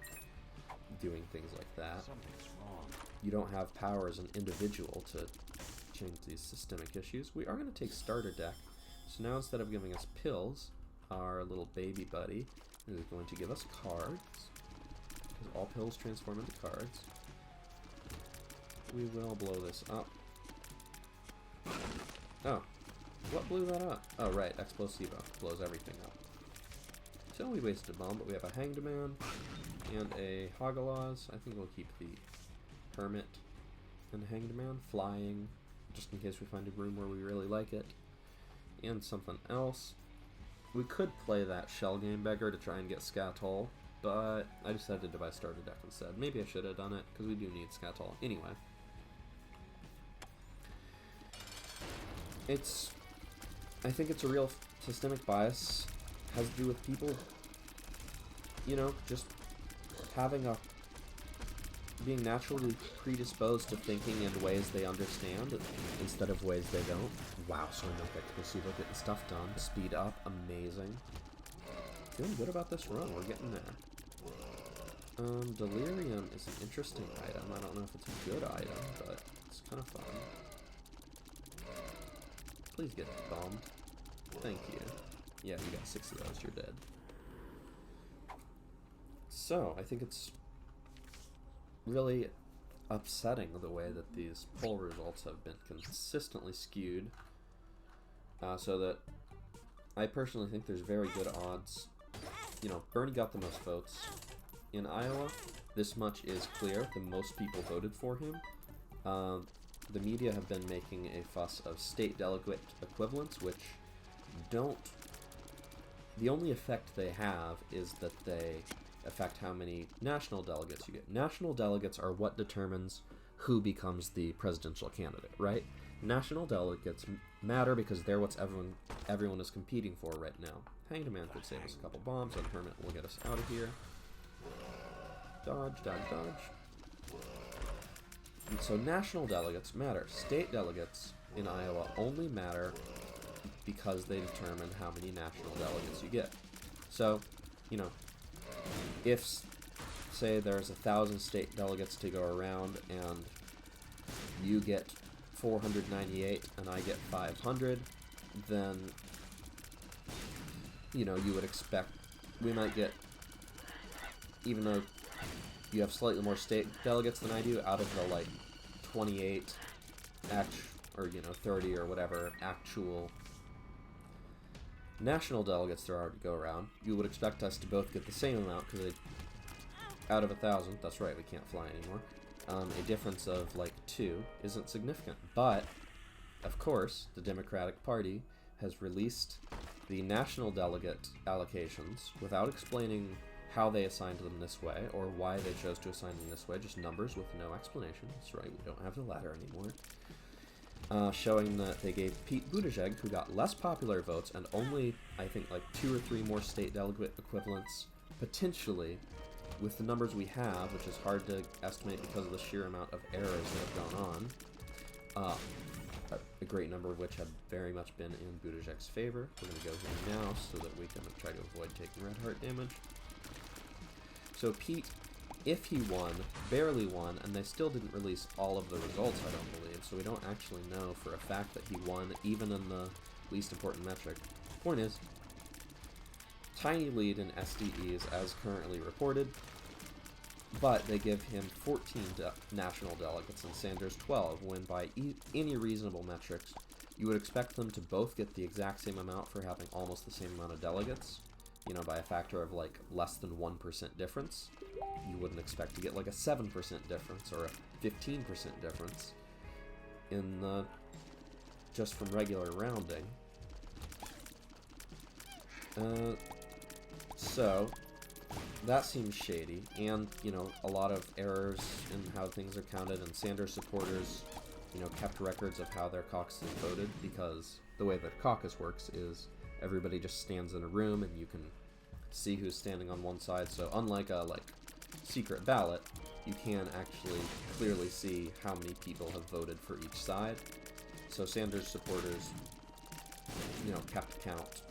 doing things like that. Something's wrong. You don't have power as an individual to change these systemic issues. We are going to take starter deck. So now instead of giving us pills, our little baby buddy is going to give us cards, because all pills transform into cards. We will blow this up. Oh, what blew that up? Oh, right, Explosivo blows everything up. So we wasted a bomb, but we have a Hanged Man and a Hagalaz. I think we'll keep the Hermit and Hanged Man. Flying, just in case we find a room where we really like it. And something else. We could play that Shell Game Beggar to try and get Skatol, but I decided to buy starter deck instead. Maybe I should have done it, because we do need Skatol. Anyway. I think it's a real systemic bias. Has to do with people, you know, just being naturally predisposed to thinking in ways they understand instead of ways they don't. Wow, so I know Explosivo getting stuff done. Speed up, amazing. Feeling good about this run, we're getting there. Delirium is an interesting item. I don't know if it's a good item, but it's kind of fun. Please get bombed. Thank you. Yeah, you got 6 of those, you're dead. So, I think it's really upsetting the way that these poll results have been consistently skewed, so that I personally think there's very good odds. You know, Bernie got the most votes in Iowa. This much is clear. The most people voted for him. The media have been making a fuss of state delegate equivalents, which don't... The only effect they have is that they affect how many national delegates you get. National delegates are what determines who becomes the presidential candidate, right? National delegates matter because they're what everyone is competing for right now. Hanged Man could save us a couple bombs, and Hermit will get us out of here. Dodge, dodge, dodge. And so national delegates matter. State delegates in Iowa only matter because they determine how many national delegates you get. So, you know, if, say, there's 1,000 state delegates to go around and you get 498 and I get 500, then, you know, you would expect we might get, even though you have slightly more state delegates than I do, out of the, like, 28 or, you know, 30 or whatever actual national delegates there are to go around, you would expect us to both get the same amount, because out of 1,000, that's right, we can't fly anymore, a difference of, like, 2 isn't significant. But, of course, the Democratic Party has released the national delegate allocations without explaining how they assigned them this way, or why they chose to assign them this way, just numbers with no explanation. That's right, we don't have the ladder anymore. Showing that they gave Pete Buttigieg, who got less popular votes, and only, I think, like 2 or 3 more state delegate equivalents, potentially, with the numbers we have, which is hard to estimate because of the sheer amount of errors that have gone on, a great number of which have very much been in Buttigieg's favor. We're going to go here now so that we can try to avoid taking red heart damage. So Pete, if he won, barely won, and they still didn't release all of the results, I don't believe, so we don't actually know for a fact that he won, even in the least important metric. Point is, tiny lead in SDEs as currently reported, but they give him 14 national delegates and Sanders 12, when by any reasonable metrics, you would expect them to both get the exact same amount for having almost the same amount of delegates, you know, by a factor of, like, less than 1% difference. You wouldn't expect to get, like, a 7% difference or a 15% difference in the, just from regular rounding. So, that seems shady, and, you know, a lot of errors in how things are counted, and Sanders supporters, you know, kept records of how their caucuses voted, because the way that caucus works is everybody just stands in a room and you can see who's standing on one side, so unlike a, like, secret ballot, you can actually clearly see how many people have voted for each side. So Sanders supporters, you know, kept count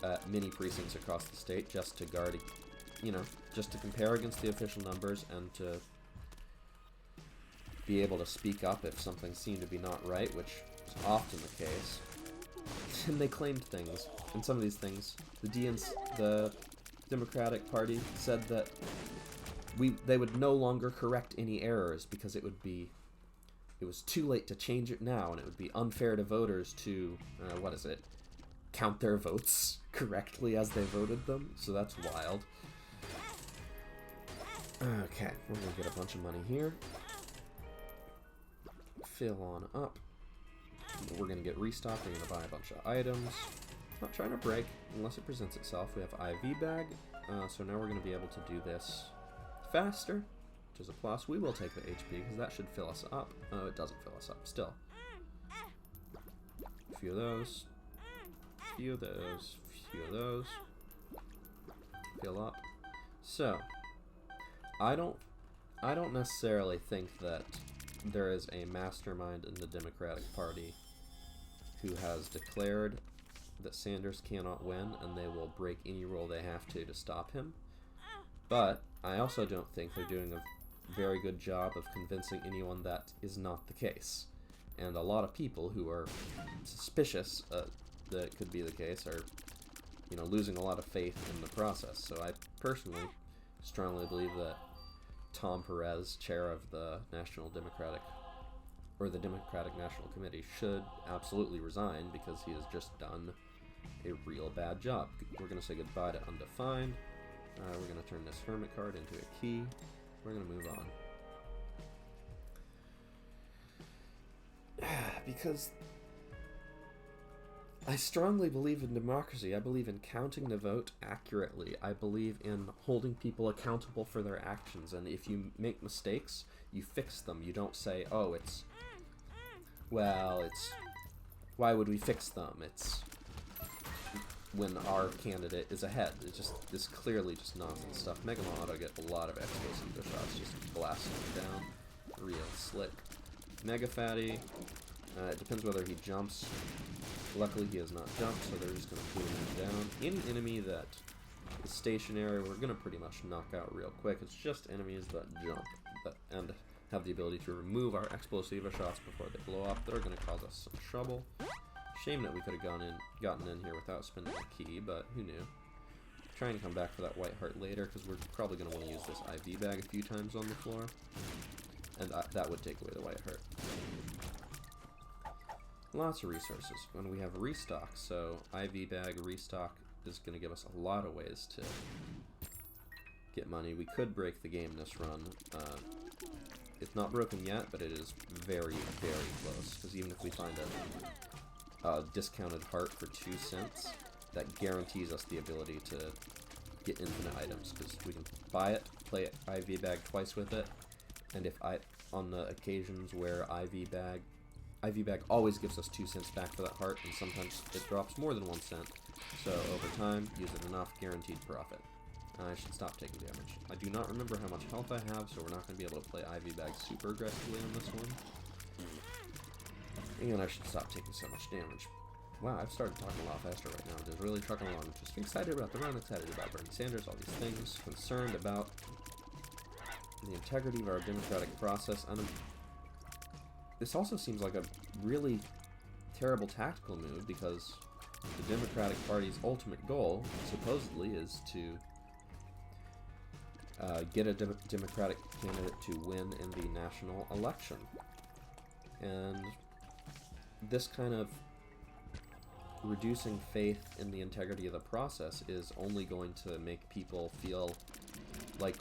at many precincts across the state just to guard, you know, just to compare against the official numbers and to be able to speak up if something seemed to be not right, which is often the case. And they claimed things, and some of these things, the Democratic Party said that they would no longer correct any errors because it was too late to change it now, and it would be unfair to voters to, count their votes correctly as they voted them, so that's wild. Okay, we're gonna get a bunch of money here. Fill on up. We're gonna get restocked, we're gonna buy a bunch of items. Not trying to break, unless it presents itself. We have IV bag, so now we're gonna be able to do this faster, which is a plus. We will take the HP, because that should fill us up. Oh, it doesn't fill us up, still. A few of those. Few of those. Few of those. Fill up. So, I don't necessarily think that there is a mastermind in the Democratic Party who has declared that Sanders cannot win, and they will break any rule they have to stop him. But I also don't think they're doing a very good job of convincing anyone that is not the case. And a lot of people who are suspicious that it could be the case are, you know, losing a lot of faith in the process. So I personally strongly believe that Tom Perez, chair of the Democratic National Committee, should absolutely resign because he has just done a real bad job. We're going to say goodbye to Undefined. We're going to turn this Hermit card into a key. We're going to move on. Because I strongly believe in democracy. I believe in counting the vote accurately. I believe in holding people accountable for their actions. And if you make mistakes, you fix them. You don't say, oh, why would we fix them? It's when our candidate is ahead. It's just, this clearly just nonsense stuff. Megalon ought to get a lot of explosive shots, just blasting them down. Real slick. Mega Fatty. It depends whether he jumps. Luckily he has not jumped, so they're just going to boom him down. Any enemy that is stationary, we're going to pretty much knock out real quick. It's just enemies that jump and have the ability to remove our explosiva shots before they blow up. They're going to cause us some trouble. Shame that we could have gotten in here without spending a key, but who knew. Trying to come back for that white heart later, because we're probably going to want to use this IV bag a few times on the floor. And that would take away the white heart. Lots of resources. When we have restock, so IV bag restock is going to give us a lot of ways to get money. We could break the game this run. It's not broken yet, but it is very, very close. Because even if we find a discounted heart for 2 cents, that guarantees us the ability to get infinite items. Because we can buy it, play IV bag twice with it, and if on the occasions where IV bag always gives us 2 cents back for that heart, and sometimes it drops more than 1 cent. So over time, use it enough, guaranteed profit. I should stop taking damage. I do not remember how much health I have, so we're not going to be able to play IV bag super aggressively on this one. And I should stop taking so much damage. Wow, I've started talking a lot faster right now. Just really trucking along. Just excited about the run, excited about Bernie Sanders, all these things. Concerned about the integrity of our democratic process. This also seems like a really terrible tactical move, because the Democratic Party's ultimate goal, supposedly, is to get a Democratic candidate to win in the national election. And this kind of reducing faith in the integrity of the process is only going to make people feel like,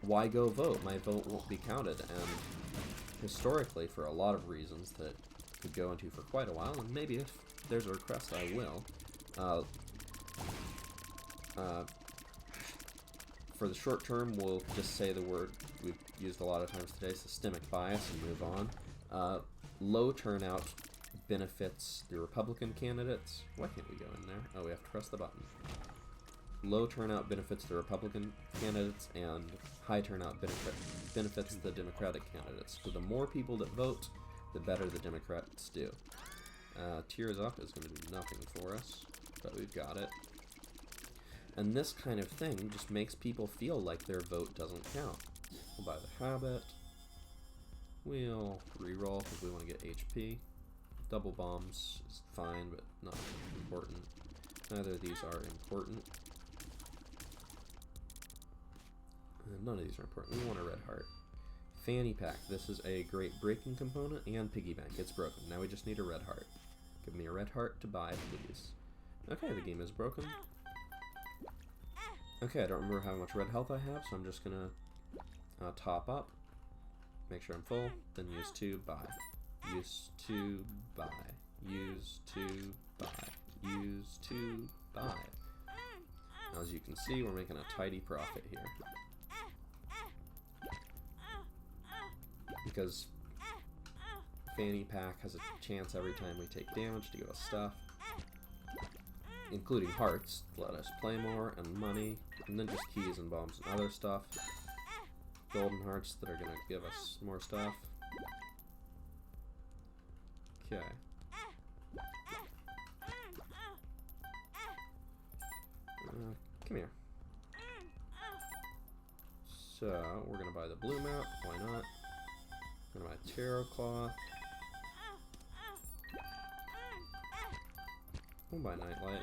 why go vote? My vote won't be counted. And historically, for a lot of reasons that could go into for quite a while, and maybe if there's a request, I will. For the short term, we'll just say the word we've used a lot of times today, systemic bias, and move on. Low turnout benefits the Republican candidates. Why can't we go in there? Oh, we have to press the button. Low turnout benefits the Republican candidates, and high turnout benefits the Democratic candidates. So the more people that vote, the better the Democrats do. Tears Up is going to do nothing for us, but we've got it. And this kind of thing just makes people feel like their vote doesn't count. We'll buy the habit. We'll reroll because we want to get HP. Double bombs is fine, but not important. Neither of these are important. None of these are important. We want a red heart. Fanny pack. This is a great breaking component, and piggy bank. It's broken. Now we just need a red heart. Give me a red heart to buy, please. Okay, the game is broken. Okay, I don't remember how much red health I have, so I'm just gonna top up. Make sure I'm full. Then use to buy. Use to buy. Use to buy. Use to buy. Now, as you can see, we're making a tidy profit here. Because Fanny Pack has a chance every time we take damage to give us stuff, including hearts, to let us play more, and money, and then just keys and bombs and other stuff. Golden hearts that are going to give us more stuff. Okay. Come here. So, we're going to buy the blue map. Why not? We're going to buy tarot cloth. We'll buy nightlight.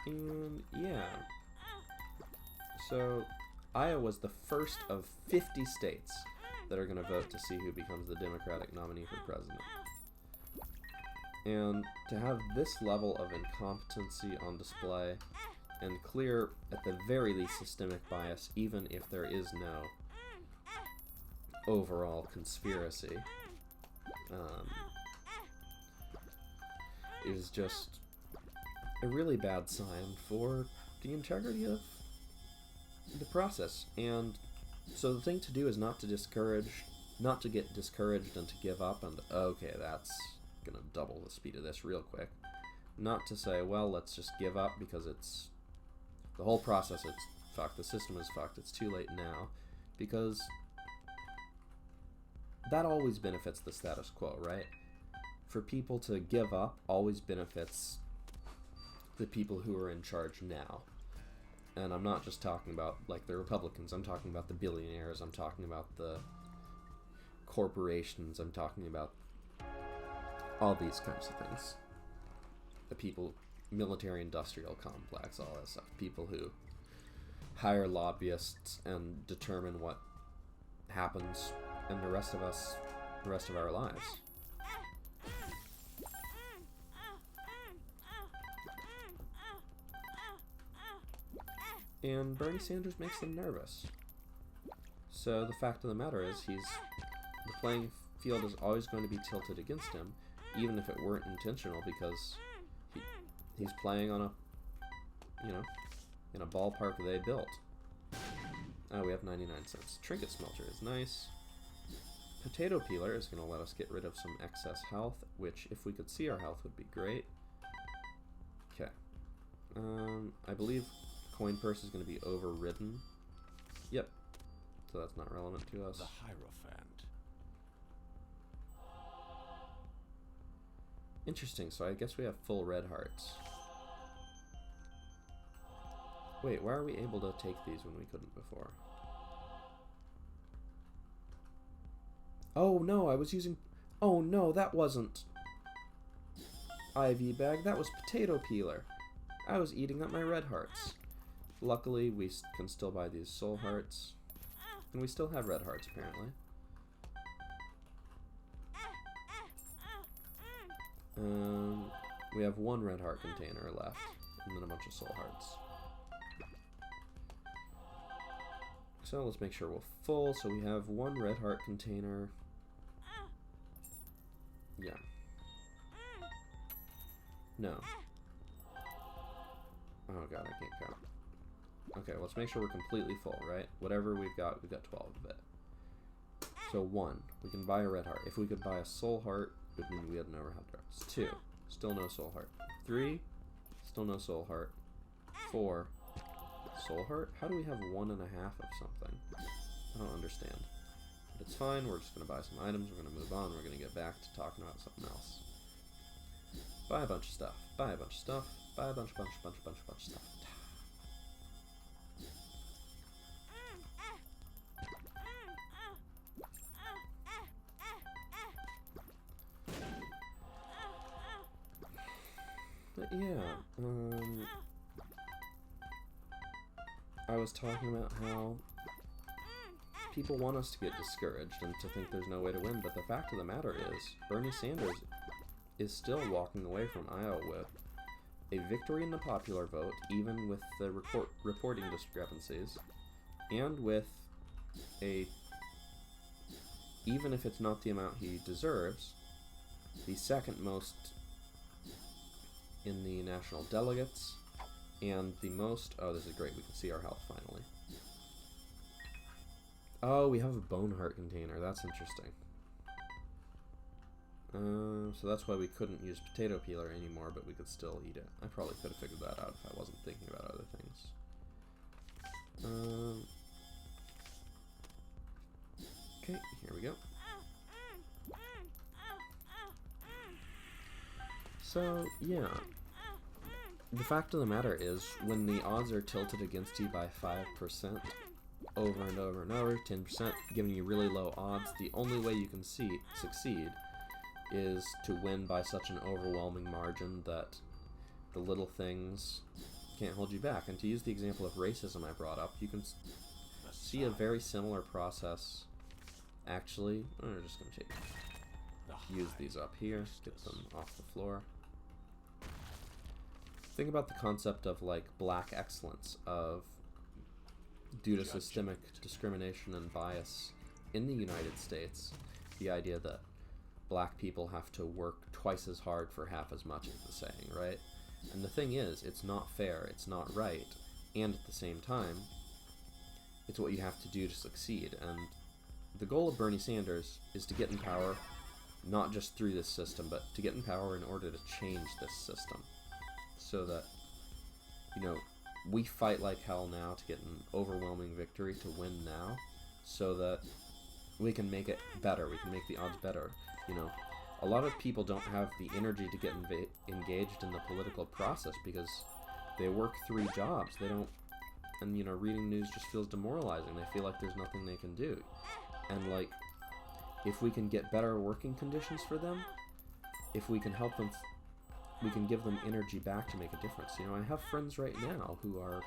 And yeah. So, Iowa's the first of 50 states that are going to vote to see who becomes the Democratic nominee for president. And to have this level of incompetency on display and clear, at the very least, systemic bias, even if there is no overall conspiracy is just a really bad sign for the integrity of the process. And so the thing to do is not to get discouraged and to give up and, okay, that's gonna double the speed of this real quick. Not to say, well, let's just give up because it's the whole process, it's fucked, the system is fucked, it's too late now, because that always benefits the status quo, right? For people to give up always benefits the people who are in charge now. And I'm not just talking about, like, the Republicans, I'm talking about the billionaires, I'm talking about the corporations, I'm talking about all these kinds of things. The people, military-industrial complex, all that stuff. People who hire lobbyists and determine what happens in the rest of our lives. And Bernie Sanders makes them nervous. So the fact of the matter is, the playing field is always going to be tilted against him, even if it weren't intentional, because he's playing on in a ballpark they built. Oh, we have 99 cents. Trinket Smelter is nice. Potato Peeler is going to let us get rid of some excess health, which, if we could see our health, would be great. Okay. I believe Coin Purse is going to be overridden. Yep. So that's not relevant to us. The Hierophant. Interesting, so I guess we have full red hearts. Wait, why are we able to take these when we couldn't before? Oh no, I was using... Oh no, that wasn't IV bag, that was Potato Peeler. I was eating up my red hearts. Luckily, we can still buy these soul hearts. And we still have red hearts, apparently. We have one red heart container left, and then a bunch of soul hearts. So let's make sure we're full. So we have one red heart container. Yeah. No. Oh god, I can't count. Okay, let's make sure we're completely full, right? Whatever we've got 12 of it. So 1, we can buy a red heart. If we could buy a soul heart, it would mean we had no red hearts. 2, still no soul heart. 3, still no soul heart. 4, soul heart? How do we have 1.5 of something? I don't understand. But it's fine, we're just going to buy some items, we're going to move on, we're going to get back to talking about something else. Buy a bunch of stuff, buy a bunch of stuff, buy a bunch of stuff. But yeah, I was talking about how people want us to get discouraged and to think there's no way to win, but the fact of the matter is, Bernie Sanders is still walking away from Iowa with a victory in the popular vote, even with the reporting discrepancies, and with even if it's not the amount he deserves, the second most in the national delegates, and the most... Oh, this is great. We can see our health, finally. Oh, we have a bone heart container. That's interesting. So that's why we couldn't use Potato Peeler anymore, but we could still eat it. I probably could have figured that out if I wasn't thinking about other things. Okay, here we go. So, yeah. The fact of the matter is, when the odds are tilted against you by 5%, over and over and over, 10%, giving you really low odds, the only way you can succeed is to win by such an overwhelming margin that the little things can't hold you back. And to use the example of racism I brought up, you can see a very similar process. Actually, we're just going to use these up here, get them off the floor. Think about the concept of, like, black excellence, of due to systemic discrimination and bias, in the United States, the idea that black people have to work twice as hard for half as much is the saying, right? And the thing is, it's not fair, it's not right, and at the same time, it's what you have to do to succeed. And the goal of Bernie Sanders is to get in power, not just through this system, but to get in power in order to change this system. So that, you know, we fight like hell now to get an overwhelming victory, to win now, so that we can make it better, we can make the odds better. You know, a lot of people don't have the energy to get engaged in the political process because they work 3 jobs. They don't, and you know, reading news just feels demoralizing. They feel like there's nothing they can do. And like, if we can get better working conditions for them, if we can help them, we can give them energy back to make a difference. You know, I have friends right now who are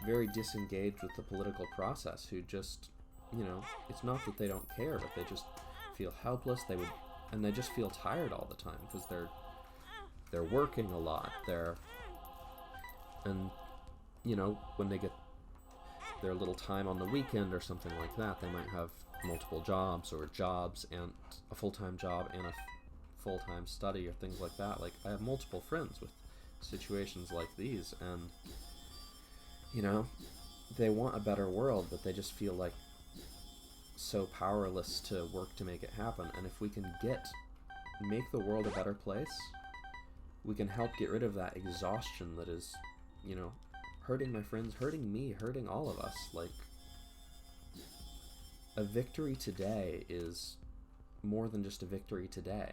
very disengaged with the political process, who just, you know, it's not that they don't care, but they just feel helpless. And they just feel tired all the time because they're working a lot. And you know, when they get their little time on the weekend or something like that, they might have multiple jobs, or jobs and a full-time job and a full-time study, or things like that. Like, I have multiple friends with situations like these, and you know, they want a better world, but they just feel like so powerless to work to make it happen. And if we can make the world a better place, we can help get rid of that exhaustion that is, you know, hurting my friends, hurting me, hurting all of us. Like, a victory today is more than just a victory today,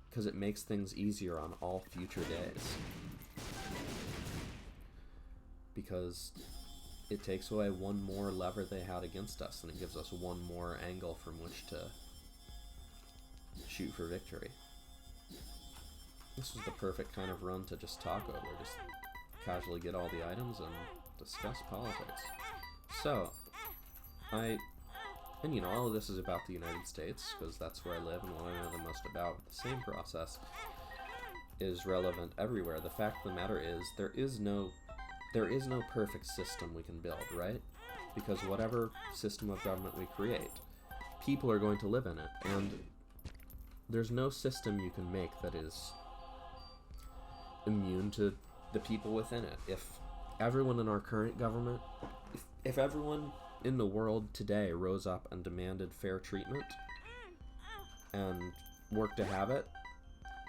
because it makes things easier on all future days. Because it takes away one more lever they had against us, and it gives us one more angle from which to shoot for victory. This was the perfect kind of run to just talk over, just casually get all the items and discuss politics. So, and you know, all of this is about the United States, because that's where I live and what I know the most about. But the same process is relevant everywhere. The fact of the matter is, there is no perfect system we can build, right? Because whatever system of government we create, people are going to live in it, and there's no system you can make that is immune to the people within it. If everyone in our current government, if everyone in the world today rose up and demanded fair treatment and worked to have it,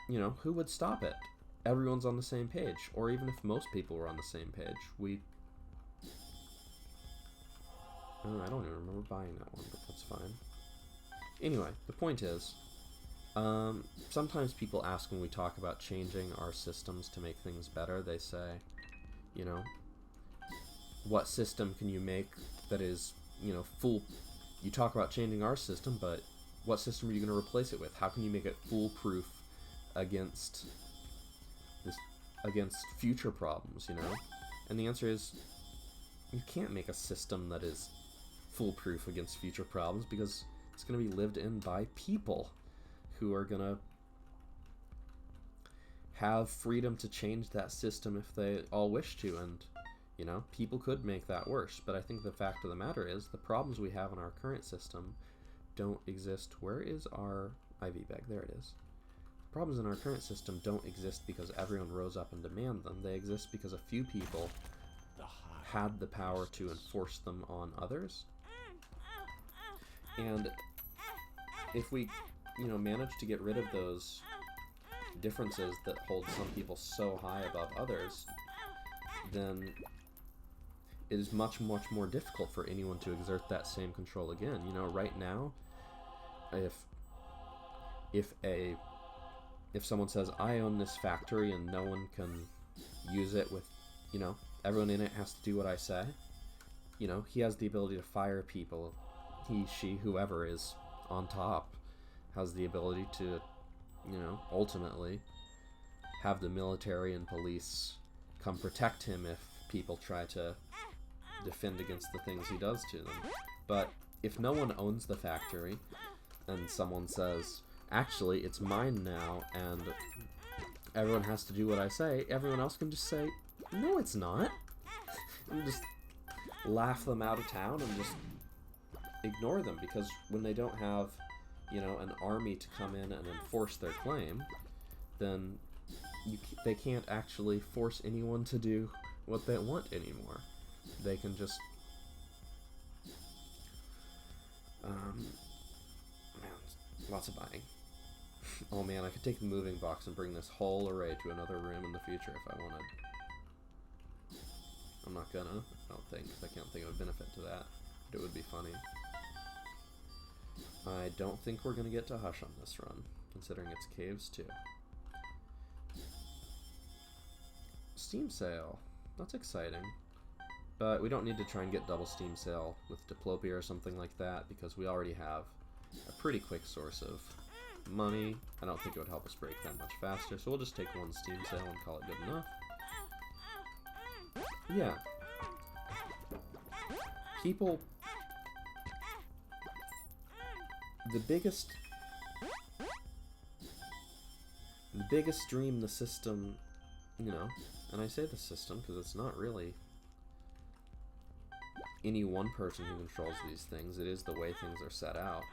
you know, who would stop it? Everyone's on the same page. Or even if most people were on the same page, I don't even remember buying that one, but that's fine. Anyway, the point is, sometimes people ask when we talk about changing our systems to make things better, they say, you know, what system can you make that is, you know, you talk about changing our system, but what system are you going to replace it with? How can you make it foolproof against future problems, you know? And the answer is, you can't make a system that is foolproof against future problems, because it's going to be lived in by people who are going to have freedom to change that system if they all wish to. And, you know, people could make that worse. But I think the fact of the matter is, the problems we have in our current system don't exist. Where is our IV bag? There it is. Problems in our current system don't exist because everyone rose up and demanded them. They exist because a few people had the power to enforce them on others. And if we, you know, manage to get rid of those differences that hold some people so high above others, then it is much, much more difficult for anyone to exert that same control again. You know, right now, if someone says, I own this factory and no one can use it with, you know, everyone in it has to do what I say, you know, he has the ability to fire people. He, she, whoever is on top has the ability to, you know, ultimately have the military and police come protect him if people try to defend against the things he does to them. But if no one owns the factory and someone says, actually, it's mine now, and everyone has to do what I say, everyone else can just say, no, it's not. And just laugh them out of town and just ignore them, because when they don't have, you know, an army to come in and enforce their claim, then they can't actually force anyone to do what they want anymore. They can just man, lots of buying. Oh man, I could take the moving box and bring this whole array to another room in the future if I wanted. I'm not gonna, I don't think, 'cause I can't think of a benefit to that, but it would be funny. I don't think we're gonna get to Hush on this run, considering it's caves too. Steam sale, that's exciting. But we don't need to try and get double steam sale with Diplopia or something like that, because we already have a pretty quick source of money. I don't think it would help us break that much faster, so we'll just take one steam sale and call it good enough. Yeah. People... The biggest dream the system, you know, and I say the system because it's not really any one person who controls these things. It is the way things are set out.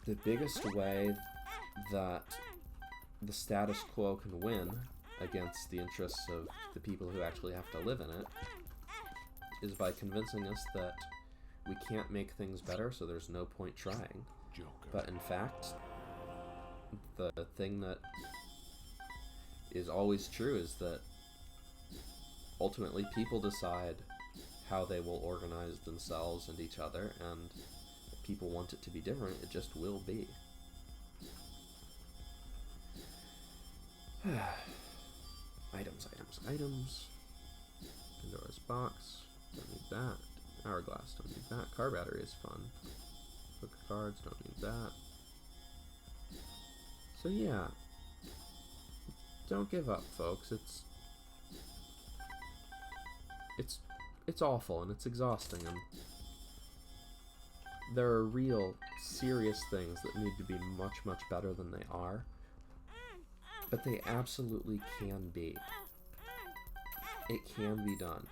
The biggest way that the status quo can win against the interests of the people who actually have to live in it is by convincing us that we can't make things better, so there's no point trying. But in fact, the thing that is always true is that ultimately people decide how they will organize themselves and each other, and if people want it to be different, it just will be. Items, items, items. Pandora's box. Don't need that. Hourglass, don't need that. Car battery is fun. Book of cards, don't need that. So yeah. Don't give up, folks. It's awful and it's exhausting, and there are real serious things that need to be much, much better than they are. But they absolutely can be. It can be done.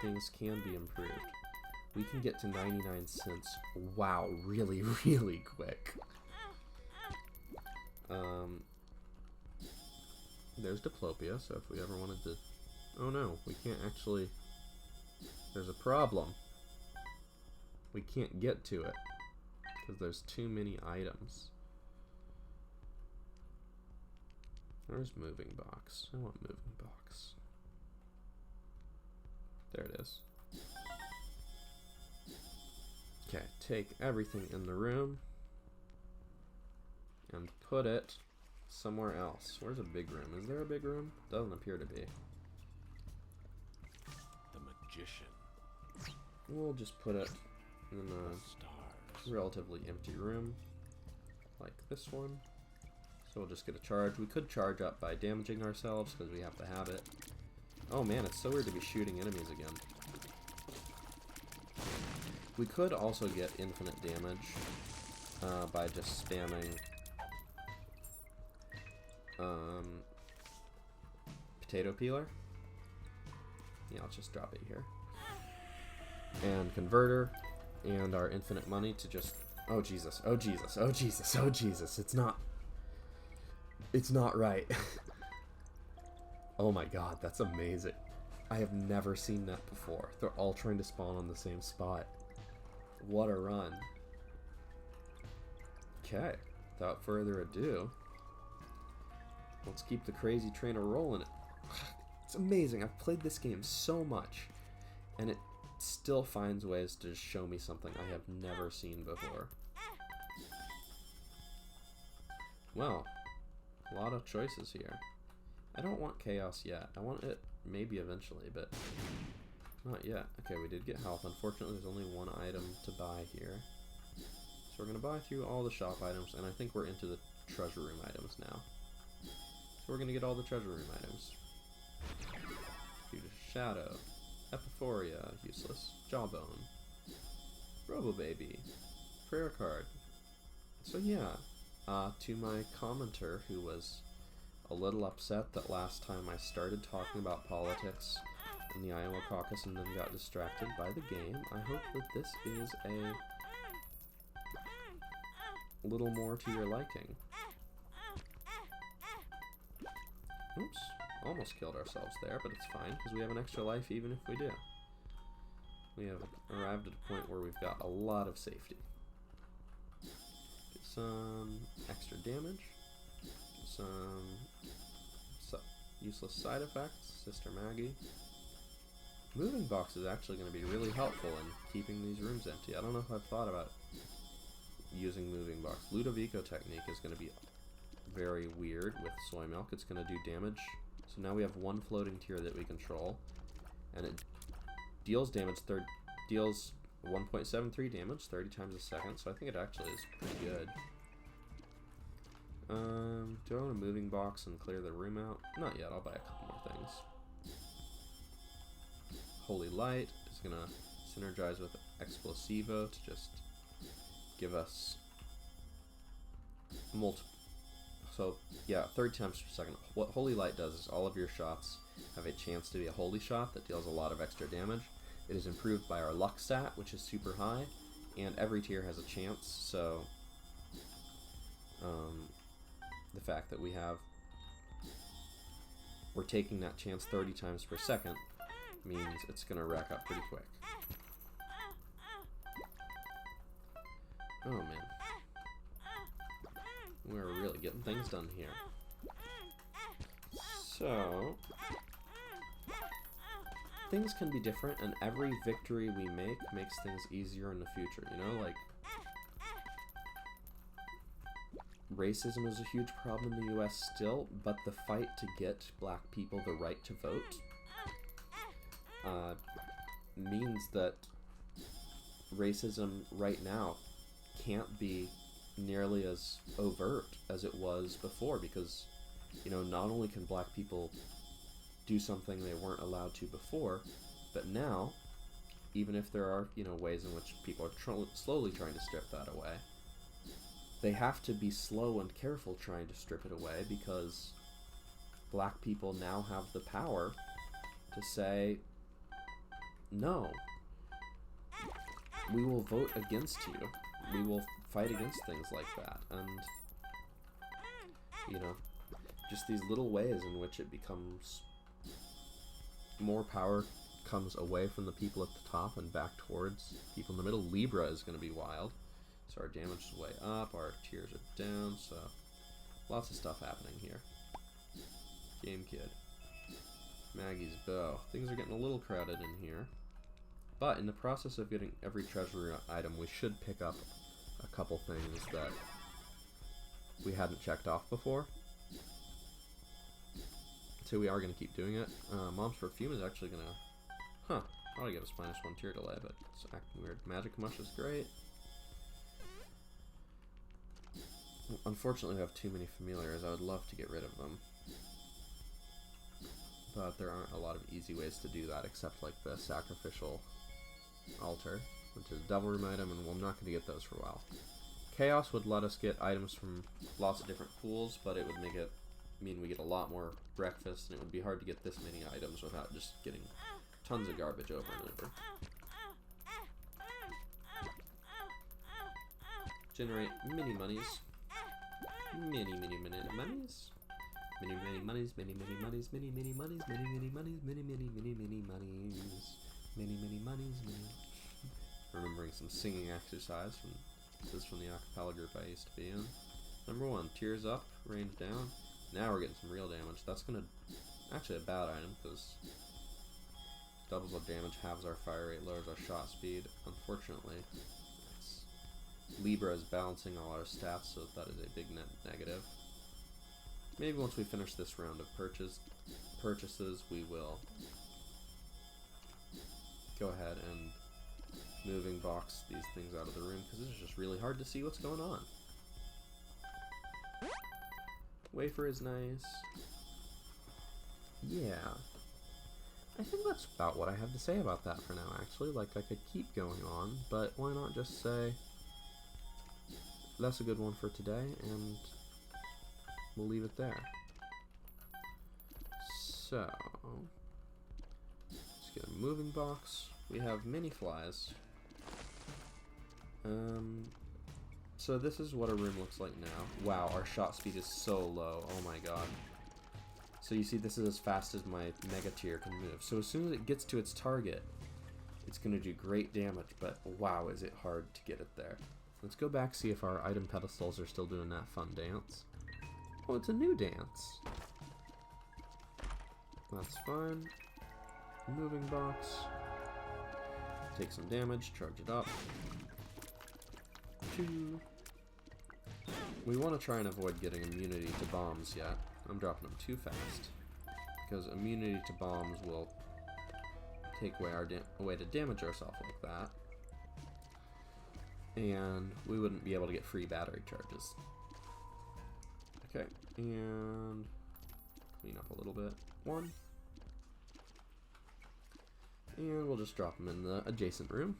Things can be improved. We can get to 99 cents, wow, really, really quick. There's Diplopia, so if we ever wanted to... Oh no, we can't actually... There's a problem. We can't get to it, because there's too many items. Where's moving box? I want moving box. There it is. Okay, take everything in the room and put it somewhere else. Where's a big room? Is there a big room? Doesn't appear to be. The magician. We'll just put it in a relatively empty room, like this one. So we'll just get a charge. We could charge up by damaging ourselves because we have to have it. Oh man, it's so weird to be shooting enemies again. We could also get infinite damage by just spamming potato peeler. Yeah, I'll just drop it here. And converter, and our infinite money to just... Oh Jesus, oh Jesus, oh Jesus, oh Jesus, it's not right. Oh my god, that's amazing. I have never seen that before. They're all trying to spawn on the same spot. What a run. Okay, without further ado, let's keep the crazy train a-rolling. It's amazing. I've played this game so much, and it still finds ways to show me something I have never seen before. Well, a lot of choices here. I don't want chaos yet. I want it maybe eventually, but not yet. Okay, we did get health. Unfortunately, there's only one item to buy here. So we're going to buy through all the shop items, and I think we're into the treasure room items now. So we're going to get all the treasure room items. Shadow. Epiphoria, useless. Jawbone. Robo-baby. Prayer card. So yeah, to my commenter who was a little upset that last time I started talking about politics in the Iowa caucus and then got distracted by the game. I hope that this is a little more to your liking. Oops, almost killed ourselves there, but it's fine, because we have an extra life even if we do. We have arrived at a point where we've got a lot of safety. Get some extra damage. Get some useless side effects. Sister Maggie. Moving box is actually going to be really helpful in keeping these rooms empty. I don't know if I've thought about using moving box. Ludovico technique is going to be very weird with soy milk. It's going to do damage. So now we have one floating tier that we control, and it deals damage. Deals 1.73 damage 30 times a second. So I think it actually is pretty good. Do I want a moving box and clear the room out? Not yet. I'll buy a couple more things. Holy Light is going to synergize with Explosivo to just give us multiple. So, yeah, 30 times per second. What Holy Light does is all of your shots have a chance to be a holy shot that deals a lot of extra damage. It is improved by our luck stat, which is super high, and every tier has a chance, so the fact that we're taking that chance 30 times per second means it's going to rack up pretty quick. Oh man. We're really getting things done here. So, things can be different, and every victory we make makes things easier in the future, you know? Like, racism is a huge problem in the US still, but the fight to get black people the right to vote means that racism right now can't be nearly as overt as it was before, because, you know, not only can black people do something they weren't allowed to before, but now, even if there are, you know, ways in which people are slowly trying to strip that away, they have to be slow and careful trying to strip it away, because black people now have the power to say, no, we will vote against you. We will fight against things like that. And, you know, just these little ways in which it becomes more power comes away from the people at the top and back towards people in the middle. Libra is going to be wild. So our damage is way up, our tiers are down, so lots of stuff happening here. Game Kid. Maggie's bow. Things are getting a little crowded in here. But in the process of getting every treasury item, we should pick up a couple things that we hadn't checked off before. So we are going to keep doing it. Mom's Perfume is actually going to... I'll give us -1 tier delay, but it's acting weird. Magic Mush is great. Unfortunately, we have too many familiars. I would love to get rid of them, but there aren't a lot of easy ways to do that, except like the Sacrificial Altar, which is a double room item, and we're not going to get those for a while. Chaos would let us get items from lots of different pools, but it would make it mean we get a lot more breakfast, and it would be hard to get this many items without just getting tons of garbage over and over. Generate mini monies. Mini monies. Many monies, many monies, many monies, many monies, many monies, many monies, many. Remembering some singing exercise from the acapella group I used to be in. Number 1, tears up, range down. Now we're getting some real damage. That's gonna actually a bad item because doubles our damage, halves our fire rate, lowers our shot speed. Unfortunately, Libra is balancing all our stats, so that is a big net negative. Maybe once we finish this round of purchases, we will go ahead and moving box these things out of the room, because it's just really hard to see what's going on. Wafer is nice. Yeah. I think that's about what I have to say about that for now, actually. Like, I could keep going on, but why not just say that's a good one for today, and we'll leave it there. So, get a moving box. We have mini flies. So this is what a room looks like now. Wow, our shot speed is so low. Oh my god. So you see, this is as fast as my mega tier can move. So as soon as it gets to its target, it's going to do great damage, but wow, is it hard to get it there. Let's go back, see if our item pedestals are still doing that fun dance. Oh, it's a new dance. That's fine. Moving box. Take some damage, charge it up. 2. We want to try and avoid getting immunity to bombs yet. I'm dropping them too fast. Because immunity to bombs will take away our way to damage ourselves like that. And we wouldn't be able to get free battery charges. Okay, and clean up a little bit. 1. And we'll just drop them in the adjacent room.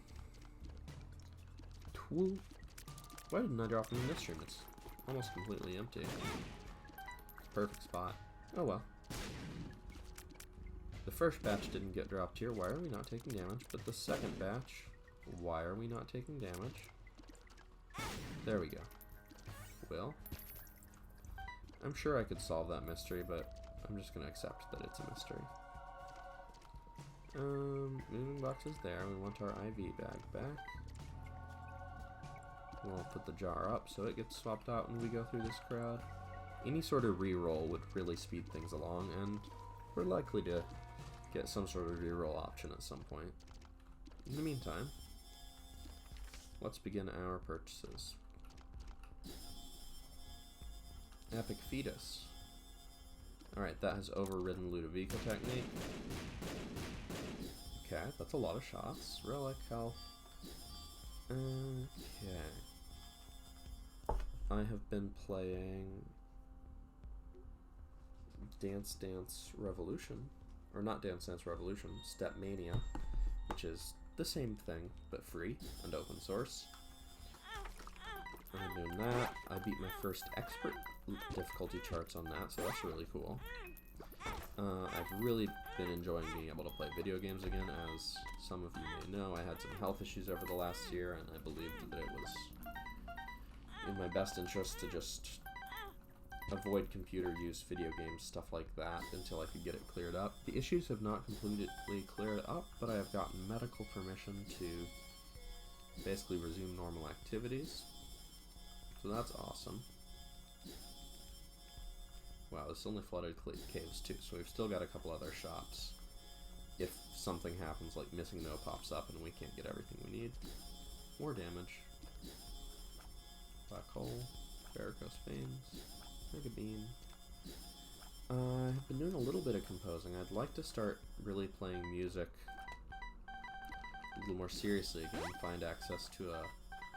2. Why didn't I drop them in this room? It's almost completely empty. Perfect spot. Oh well. The first batch didn't get dropped here. Why are we not taking damage? But the second batch, why are we not taking damage? There we go. Well, I'm sure I could solve that mystery, but I'm just going to accept that it's a mystery. Moving box is there. We want our IV bag back. We'll put the jar up so it gets swapped out when we go through this crowd. Any sort of reroll would really speed things along, and we're likely to get some sort of reroll option at some point. In the meantime, let's begin our purchases. Epic Fetus. Alright, that has overridden Ludovico technique. Okay, that's a lot of shots. Relic, health. Okay. I have been playing Dance Dance Revolution. Or not Dance Dance Revolution, Step Mania, which is the same thing, but free and open source. I'm doing that. I beat my first expert difficulty charts on that, so that's really cool. I've really been enjoying being able to play video games again. As some of you may know, I had some health issues over the last year, and I believed that it was in my best interest to just avoid computer use, video games, stuff like that, until I could get it cleared up. The issues have not completely cleared up, but I have gotten medical permission to basically resume normal activities. So that's awesome. Wow, this only flooded caves too, so we've still got a couple other shops. If something happens, like Missing No pops up and we can't get everything we need. More damage. Black hole. Varicose veins. Mega beam. I've been doing a little bit of composing. I'd like to start really playing music a little more seriously again. Find access to a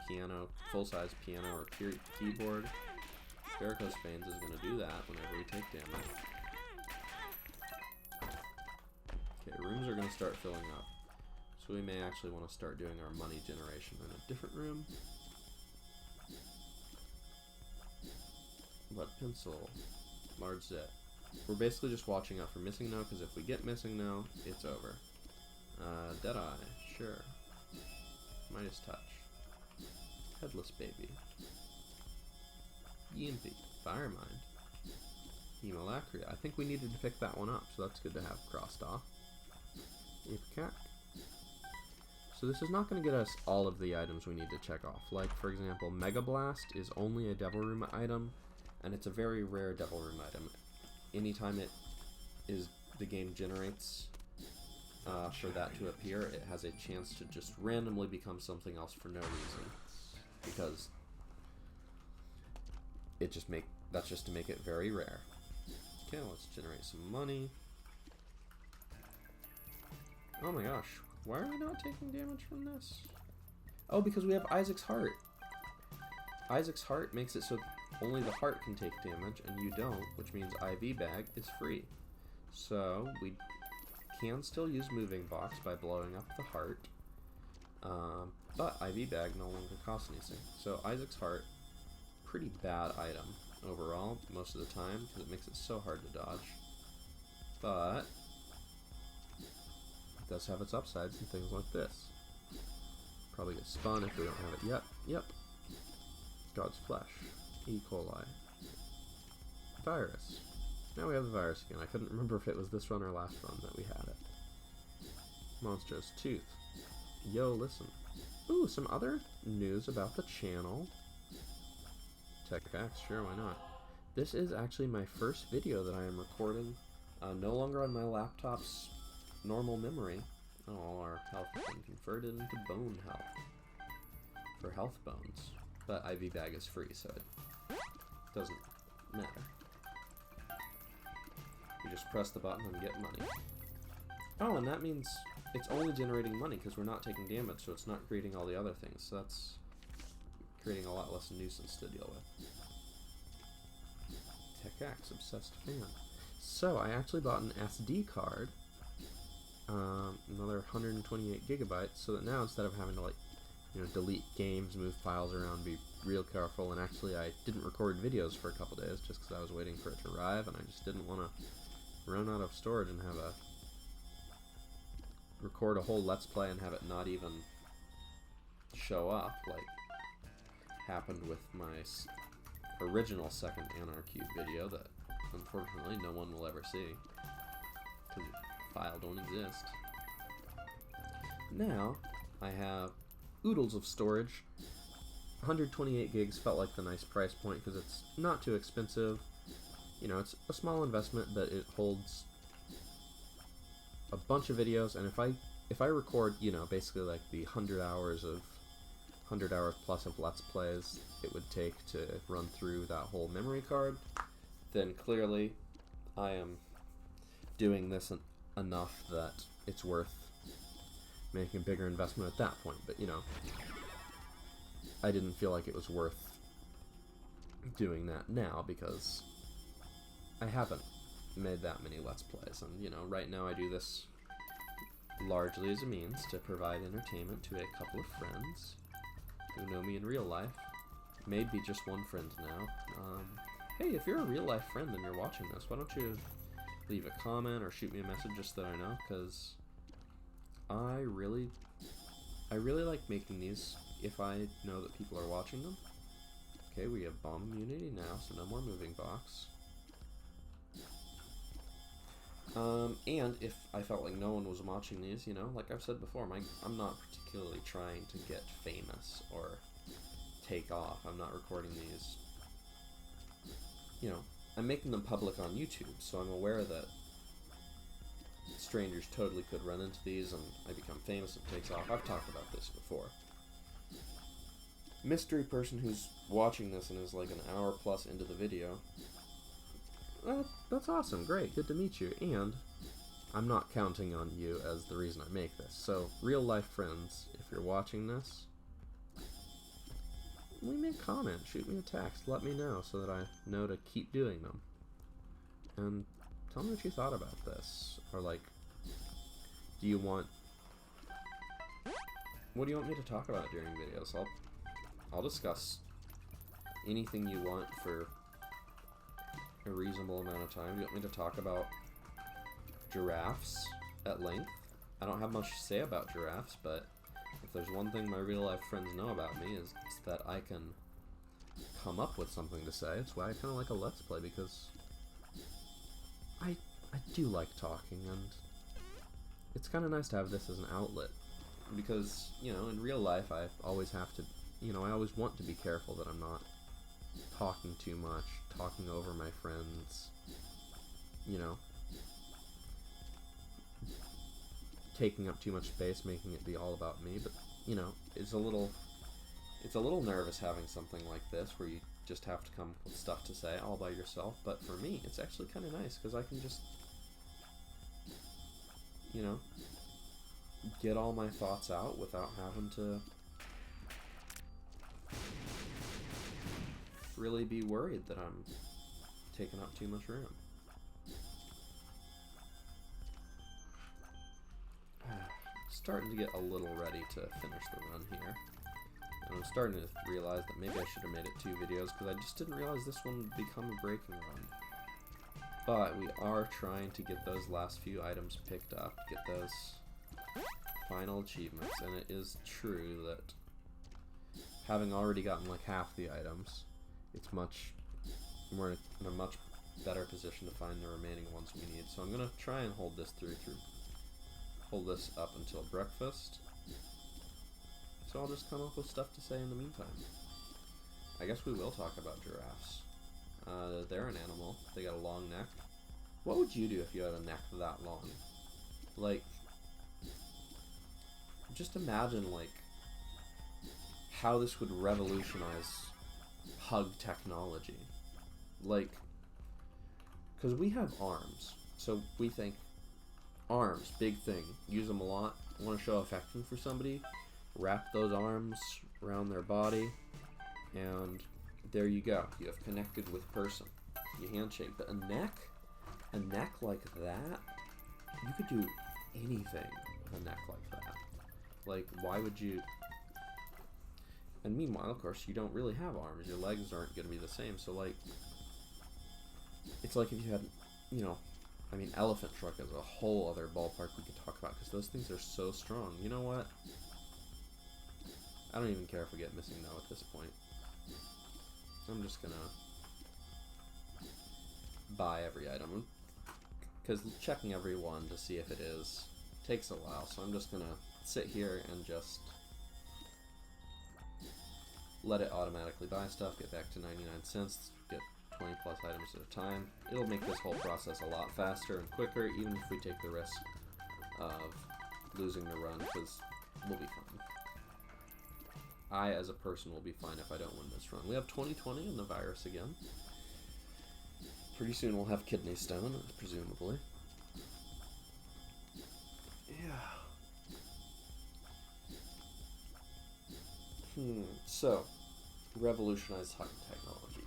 piano, full-size piano or keyboard. Varicose veins is going to do that whenever we take damage. Okay, rooms are going to start filling up. So we may actually want to start doing our money generation in a different room. Lead pencil. Large zit. We're basically just watching out for Missing No, because if we get Missing No, it's over. Deadeye. Sure. Midas touch. Headless baby. EMP. Firemind. Hemolacria. I think we needed to pick that one up, so that's good to have crossed off. Ipecac. So this is not going to get us all of the items we need to check off. Like, for example, Mega Blast is only a Devil Room item, and it's a very rare Devil Room item. Anytime the game generates for that to appear, it has a chance to just randomly become something else for no reason. Because that's just to make it very rare. Okay, let's generate some money. Oh my gosh, why are we not taking damage from this? Oh, because we have Isaac's Heart. Isaac's Heart makes it so only the heart can take damage and you don't, which means IV bag is free. So we can still use moving box by blowing up the heart, but IV bag no longer costs anything. So Isaac's Heart, pretty bad item overall most of the time because it makes it so hard to dodge. But does have its upsides and things like this. Probably get spun if we don't have it yet. Yep. God's flesh. E. coli. Virus. Now we have the virus again. I couldn't remember if it was this run or last run that we had it. Monstrous Tooth. Yo, listen. Ooh, some other news about the channel. Tech facts, sure, why not? This is actually my first video that I am recording, no longer on my laptop's normal memory. Oh, our health has been converted into bone health. For health bones. But IV bag is free, so it doesn't matter. You just press the button and get money. Oh, and that means it's only generating money because we're not taking damage, so it's not creating all the other things. So that's creating a lot less nuisance to deal with. Tech Axe, obsessed fan. So I actually bought an SD card, another 128 gigabytes, so that now instead of having to delete games, move files around, be real careful, and actually I didn't record videos for a couple days just because I was waiting for it to arrive, and I just didn't want to run out of storage and have record a whole Let's Play and have it not even show up, like happened with my original second Anarchy video that unfortunately no one will ever see because the file don't exist. Now I have oodles of storage. 128 gigs felt like the nice price point because it's not too expensive. You know, it's a small investment, but it holds a bunch of videos, and if I record, basically like the 100 hours plus of Let's Plays it would take to run through that whole memory card, then clearly I am doing this enough that it's worth making a bigger investment at that point. But I didn't feel like it was worth doing that now because I haven't made that many Let's Plays, and right now I do this largely as a means to provide entertainment to a couple of friends who know me in real life. Maybe just one friend now. Hey, if you're a real life friend and you're watching this, why don't you leave a comment or shoot me a message just so that I know, because I really like making these if I know that people are watching them. Okay, we have bomb immunity now, so no more moving box. And if I felt like no one was watching these, like I've said before, I'm not particularly trying to get famous or take off. I'm not recording these, I'm making them public on YouTube, so I'm aware that strangers totally could run into these and I become famous and it takes off. I've talked about this before. Mystery person who's watching this and is like an hour plus into the video, well, that's awesome, great, good to meet you, and I'm not counting on you as the reason I make this. So, real life friends, if you're watching this, leave me a comment, shoot me a text, let me know so that I know to keep doing them. And tell me what you thought about this, or what do you want me to talk about during videos? I'll discuss anything you want for a reasonable amount of time. You want me to talk about giraffes at length? I don't have much to say about giraffes, but if there's one thing my real life friends know about me is that I can come up with something to say. It's why I kind of like a Let's Play, because I do like talking, and it's kind of nice to have this as an outlet, because, in real life I always have to, I always want to be careful that I'm not talking too much, talking over my friends, taking up too much space, making it be all about me. But it's a little nervous having something like this where you just have to come up with stuff to say all by yourself. But for me, it's actually kind of nice because I can just get all my thoughts out without having to really be worried that I'm taking up too much room. Starting to get a little ready to finish the run here. And I'm starting to realize that maybe I should have made it 2 videos because I just didn't realize this one would become a breaking run. But we are trying to get those last few items picked up, get those final achievements, and it is true that having already gotten like half the items, we're in a much better position to find the remaining ones we need. So I'm gonna try and hold this hold this up until breakfast. So I'll just come up with stuff to say in the meantime. I guess we will talk about giraffes. They're an animal. They got a long neck. What would you do if you had a neck that long? Like, just imagine, like, how this would revolutionize hug technology. Like, because we have arms, so we think, arms, big thing, use them a lot, want to show affection for somebody, wrap those arms around their body, and there you go, you have connected with person. You handshake. But a neck like that, you could do anything with a neck like that. Like, why would you? And meanwhile, of course, you don't really have arms. Your legs aren't going to be the same. So, like, it's like if you had, you know, I mean, elephant trunk is a whole other ballpark we could talk about, because those things are so strong. You know what? I don't even care if we get missing now at this point. I'm just gonna buy every item, because checking every one to see if it is takes a while. So I'm just gonna sit here and just let it automatically buy stuff, get back to 99 cents, get 20 plus items at a time. It'll make this whole process a lot faster and quicker, even if we take the risk of losing the run, because we'll be fine. I, as a person, will be fine if I don't win this run. We have 2020 in the virus again. Pretty soon we'll have kidney stone, presumably. Yeah. So, revolutionize hunting technology.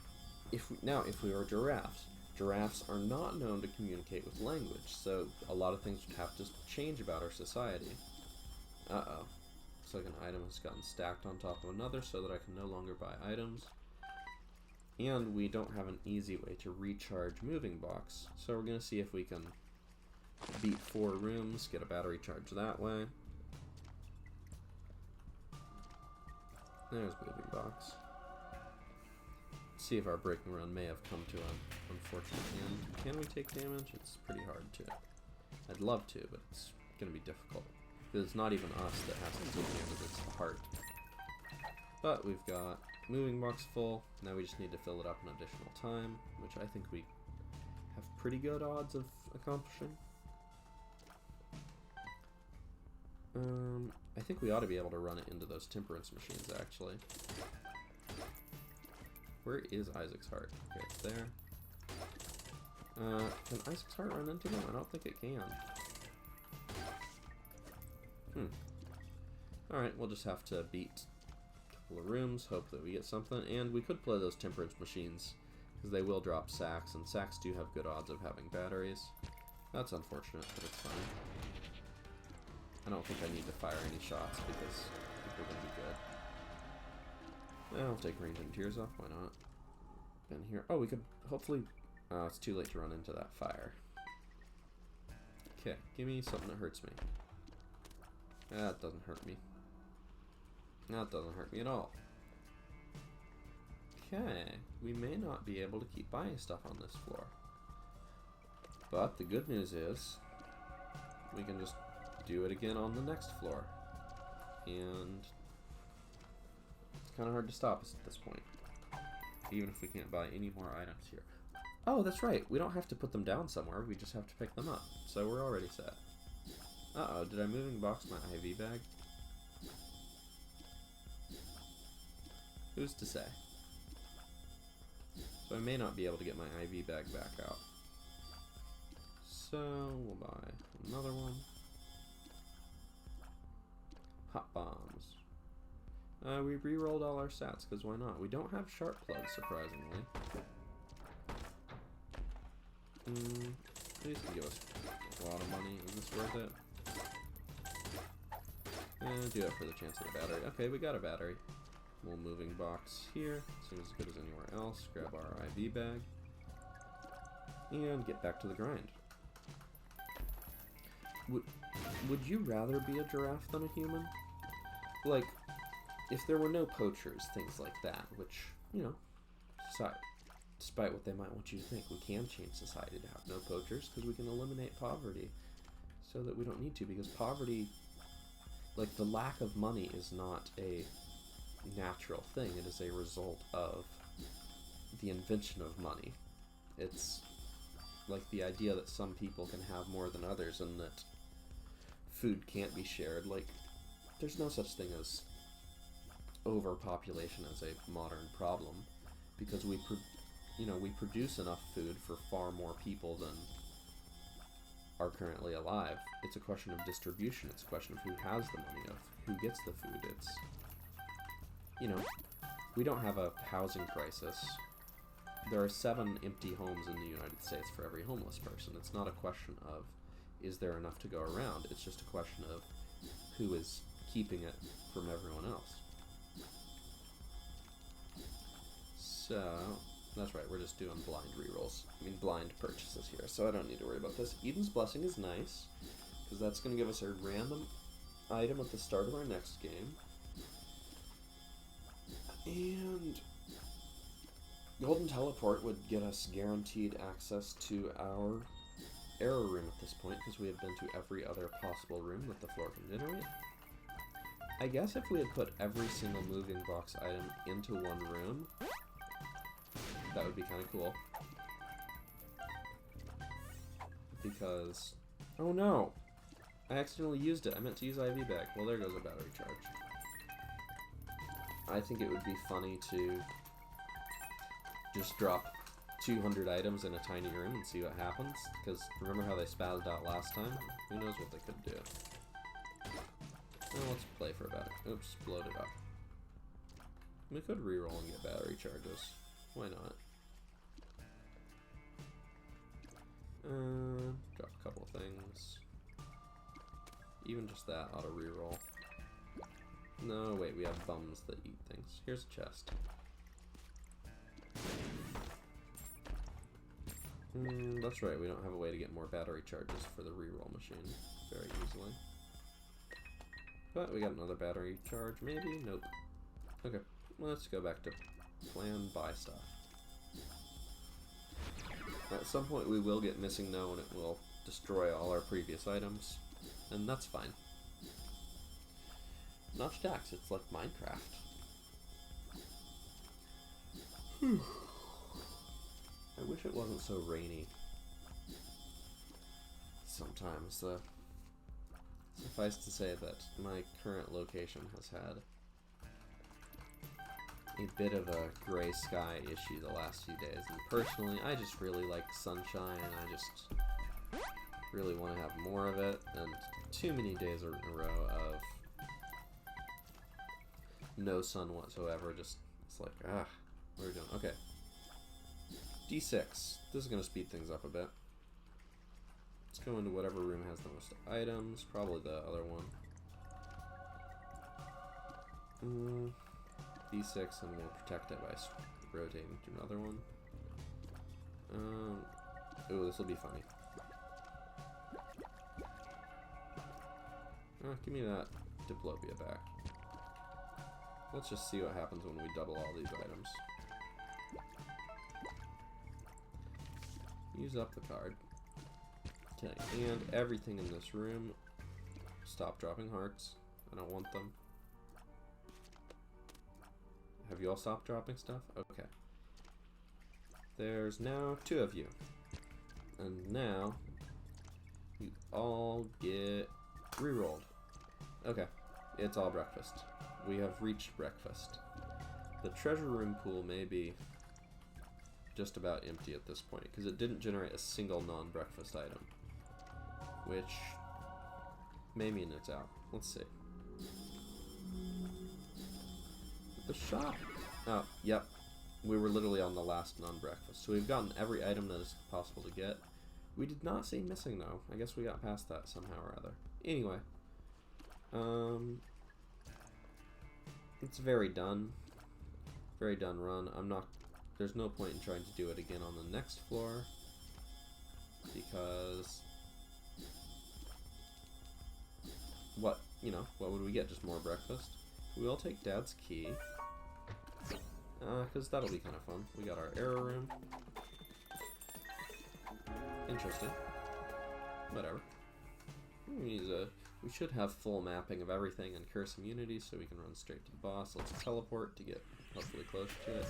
If we were giraffes are not known to communicate with language, so a lot of things would have to change about our society. Uh-oh. Looks like an item has gotten stacked on top of another so that I can no longer buy items. And we don't have an easy way to recharge moving box, so we're going to see if we can beat 4 rooms, get a battery charge that way. There's moving box. See if our breaking run may have come to an unfortunate end. Can we take damage? It's pretty hard to. I'd love to, but it's going to be difficult. Because it's not even us that has to take damage, it's the heart. But we've got moving box full. Now we just need to fill it up an additional time, which I think we have pretty good odds of accomplishing. I think we ought to be able to run it into those temperance machines, actually. Where is Isaac's heart? Okay, it's there. Can Isaac's heart run into them? I don't think it can. Alright, we'll just have to beat a couple of rooms, hope that we get something, and we could play those temperance machines, because they will drop sacks, and sacks do have good odds of having batteries. That's unfortunate, but it's fine. I don't think I need to fire any shots, because people are going to be good. I'll take range and tears off, why not? Been here. Oh, we could hopefully... Oh, it's too late to run into that fire. Okay, give me something that hurts me. That doesn't hurt me. That doesn't hurt me at all. Okay, we may not be able to keep buying stuff on this floor. But the good news is, we can just do it again on the next floor. And it's kind of hard to stop us at this point. Even if we can't buy any more items here. Oh, that's right. We don't have to put them down somewhere. We just have to pick them up. So we're already set. Uh-oh, did I moving box my IV bag? Who's to say? So I may not be able to get my IV bag back out. So we'll buy another one. Hot bombs. We re-rolled all our stats, because why not? We don't have sharp plugs, surprisingly. These can give us a lot of money. Is this worth it? Do it for the chance of a battery. Okay, we got a battery. Little moving box here. Seems as good as anywhere else. Grab our IV bag. And get back to the grind. Would you rather be a giraffe than a human? Like, if there were no poachers, things like that, which, you know, despite what they might want you to think, we can change society to have no poachers because we can eliminate poverty so that we don't need to, because poverty, like, the lack of money is not a natural thing. It is a result of the invention of money. It's like the idea that some people can have more than others and that food can't be shared. Like, there's no such thing as overpopulation as a modern problem, because we produce enough food for far more people than are currently alive. It's a question of distribution. It's a question of who has the money, of who gets the food. It's, you know, we don't have a housing crisis. There are 7 empty homes in the United States for every homeless person. It's not a question of, is there enough to go around? It's just a question of who is keeping it from everyone else. So, that's right, we're just doing blind rerolls. Blind purchases here, so I don't need to worry about this. Eden's Blessing is nice, because that's going to give us a random item at the start of our next game. And Golden Teleport would get us guaranteed access to our error room at this point, because we have been to every other possible room that the floor can generate. I guess if we had put every single moving box item into one room, that would be kind of cool. Because, oh no! I accidentally used it. I meant to use IV bag. Well, there goes a battery charge. I think it would be funny to just drop 200 items in a tiny room and see what happens, because remember how they spazzed out last time? Who knows what they could do. Well, let's play for about it. Oops, blowed it up. We could reroll and get battery charges. Why not? Drop a couple of things. Even just that ought to reroll. No, wait, we have bums that eat things. Here's a chest. That's right, we don't have a way to get more battery charges for the reroll machine very easily. But we got another battery charge, maybe? Nope. Okay, let's go back to plan buy stuff. At some point we will get missing no, and it will destroy all our previous items, and that's fine. Notch tax, it's like Minecraft. I wish it wasn't so rainy. Sometimes, suffice to say that my current location has had a bit of a gray sky issue the last few days, and personally, I just really like sunshine. I just really want to have more of it, and too many days in a row of no sun whatsoever. Just, it's like, what are we doing? Okay. D6. This is going to speed things up a bit. Let's go into whatever room has the most items. Probably the other one. D6, and we'll protect it by rotating to another one. Ooh, this will be funny. Give me that Diplopia back. Let's just see what happens when we double all these items. Use up the card. Okay, and everything in this room. Stop dropping hearts. I don't want them. Have you all stopped dropping stuff? Okay. There's now 2 of you. And now, you all get rerolled. Okay, it's all breakfast. We have reached breakfast. The treasure room pool may be just about empty at this point, because it didn't generate a single non-breakfast item. Which may mean it's out. Let's see. The shop. Oh, yep. We were literally on the last non-breakfast. So we've gotten every item that is possible to get. We did not see missing, though. I guess we got past that somehow or other. Anyway. It's very done. Very done run. There's no point in trying to do it again on the next floor, because what, you know, what would we get? Just more breakfast? We'll take Dad's key. Because that'll be kind of fun. We got our error room. Interesting. Whatever. We should have full mapping of everything and curse immunity, so we can run straight to the boss. Let's teleport to get hopefully closer to it.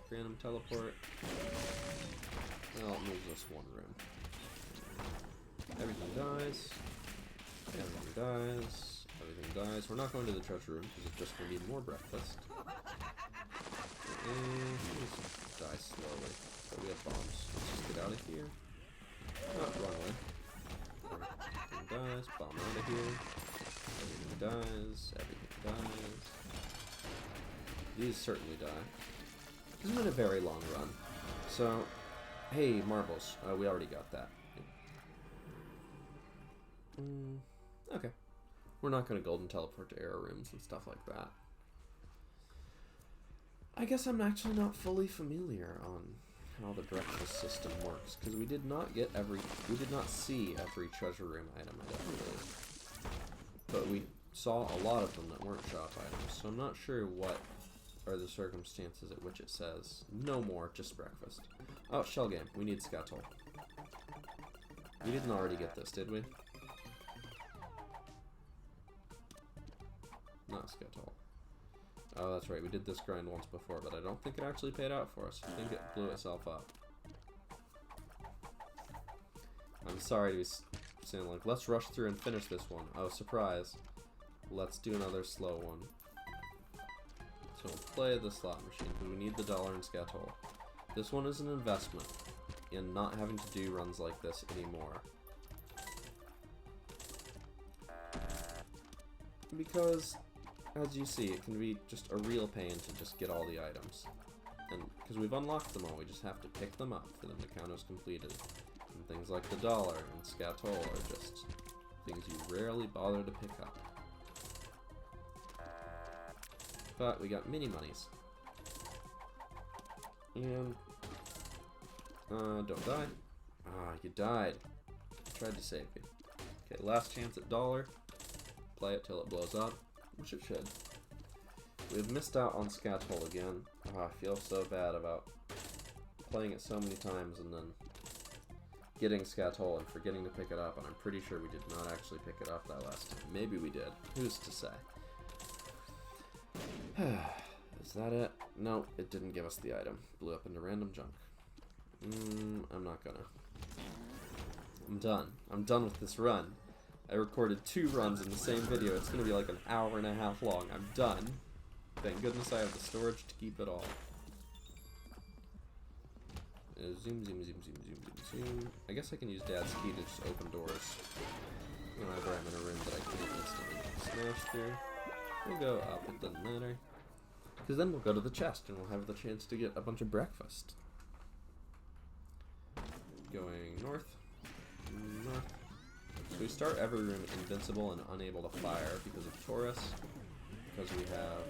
Random teleport. Well, it moves us one room. Everything dies. Everything dies. Everything dies. We're not going to the treasure room because it's just going to be more breakfast. And just die slowly. So we have bombs. Let's just get out of here. Oh, wrong way. Everything dies. Bomb out of here. Everything dies. Everything dies. These certainly die. This has been a very long run. So, hey, marbles. We already got that. Okay. We're not going to golden teleport to error rooms and stuff like that. I guess I'm actually not fully familiar on how the breakfast system works, because we did not see every treasure room item, I don't believe. But we saw a lot of them that weren't shop items, so I'm not sure what are the circumstances at which it says no more, just breakfast. Oh, shell game. We need Scatol. We didn't already get this, did we? Not Scatol. Oh, that's right. We did this grind once before, but I don't think it actually paid out for us. I think it blew itself up. I'm sorry to be saying, like, let's rush through and finish this one. Oh, surprise. Let's do another slow one. So we'll play the slot machine, because we need the dollar and Scatol. This one is an investment in not having to do runs like this anymore. Because, as you see, it can be just a real pain to just get all the items. And because we've unlocked them all, we just have to pick them up for them to count as completed. And things like the dollar and Scatol are just things you rarely bother to pick up. But we got mini monies. And don't die. Ah, you died. Tried to save you. Okay, last chance at dollar. Play it till it blows up, which it should. We've missed out on Scatol again. Oh, I feel so bad about playing it so many times and then getting Scatol and forgetting to pick it up, and I'm pretty sure we did not actually pick it up that last time. Maybe we did. Who's to say? Is that it? No, it didn't give us the item. Blew up into random junk. I'm not gonna. I'm done. I'm done with this run. I recorded 2 runs in the same video. It's gonna be like an hour and a half long. I'm done. Thank goodness I have the storage to keep it all. Zoom, zoom, zoom, zoom, zoom, zoom. I guess I can use Dad's key to just open doors whenever I'm in a room that I can't instantly smash through. We'll go up, it doesn't matter. Because then we'll go to the chest and we'll have the chance to get a bunch of breakfast. Going north. North. So we start every room invincible and unable to fire because of Taurus. Because we have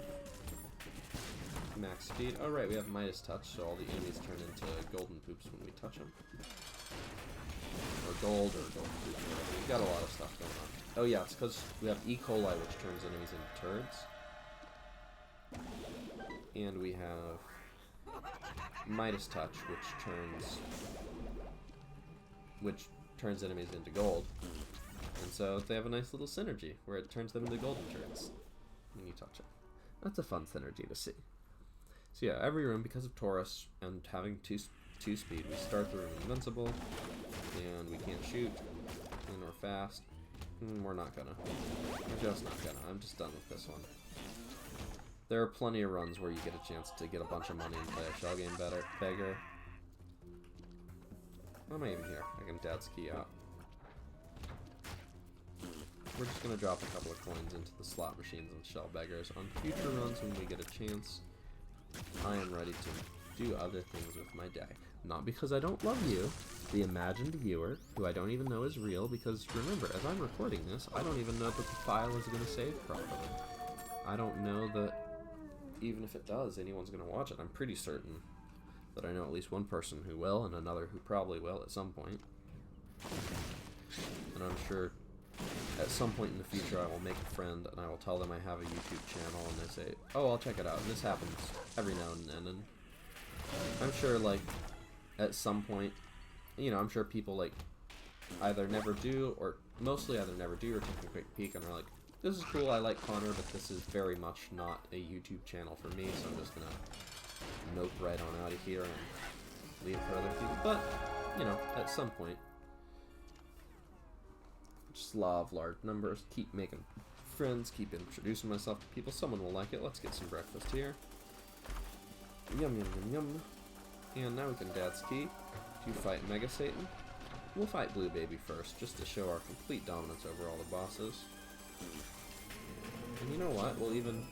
max speed. Oh right, we have Midas touch, so all the enemies turn into golden poops when we touch them. Or gold, or golden poops, or whatever. We've got a lot of stuff going on. Oh yeah, it's because we have E. coli, which turns enemies into turds. And we have Midas touch, which turns enemies into gold. And so they have a nice little synergy where it turns them into golden turds when you touch it. That's a fun synergy to see. So yeah, every room, because of Taurus and having two speed, we start the room invincible, and we can't shoot, and we're fast. We're not gonna. We're just not gonna. I'm just done with this one. There are plenty of runs where you get a chance to get a bunch of money and play a shell game beggar. Why am I even here? I can Dad's key out. We're just gonna drop a couple of coins into the slot machines and shell beggars. On future runs when we get a chance, I am ready to do other things with my day. Not because I don't love you, the imagined viewer, who I don't even know is real, because remember, as I'm recording this, I don't even know that the file is going to save properly. I don't know that, even if it does, anyone's going to watch it. I'm pretty certain that I know at least one person who will, and another who probably will at some point. And I'm sure at some point in the future I will make a friend and I will tell them I have a YouTube channel, and they say, oh, I'll check it out. And this happens every now and then, and I'm sure, like, at some point, you know, I'm sure people, like, either never do, or mostly either never do, or take a quick peek and are like, this is cool, I like Connor, but this is very much not a YouTube channel for me, so I'm just gonna nope right on out of here and leave it for other people. But, you know, at some point, just law of large numbers, keep making friends, keep introducing myself to people, someone will like it. Let's get some breakfast here. Yum, yum, yum, yum. And now we can dad's key to fight Mega Satan. We'll fight Blue Baby first, just to show our complete dominance over all the bosses. And you know what? We'll even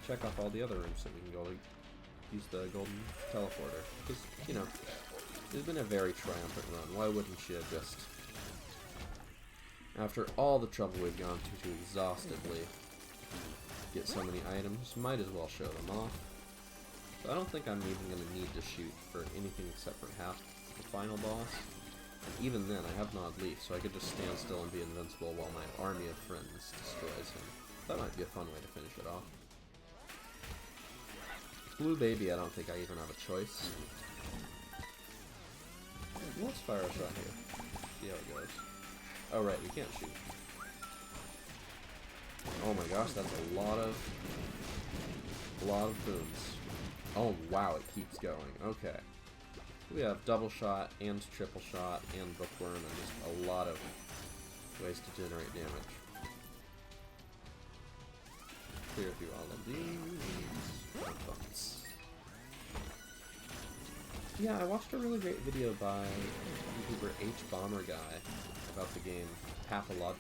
check off all the other rooms so we can go to use the golden teleporter. Because, you know, it's been a very triumphant run. Why wouldn't you just, after all the trouble we've gone to exhaustively get so many items, might as well show them off. So I don't think I'm even going to need to shoot for anything except for half the final boss. And even then, I have Nod Leaf, so I could just stand still and be invincible while my army of friends destroys him. That might be a fun way to finish it off. Blue Baby, I don't think I even have a choice. Let's fire a shot here. See how it goes. Oh right, we can't shoot. Oh my gosh, that's a lot of booms. Oh wow, it keeps going. Okay. We have double shot and triple shot and bookworm and just a lot of ways to generate damage. Clear through all of these. Buttons. Yeah, I watched a really great video by YouTuber H-Bomber Guy about the game Pathologic.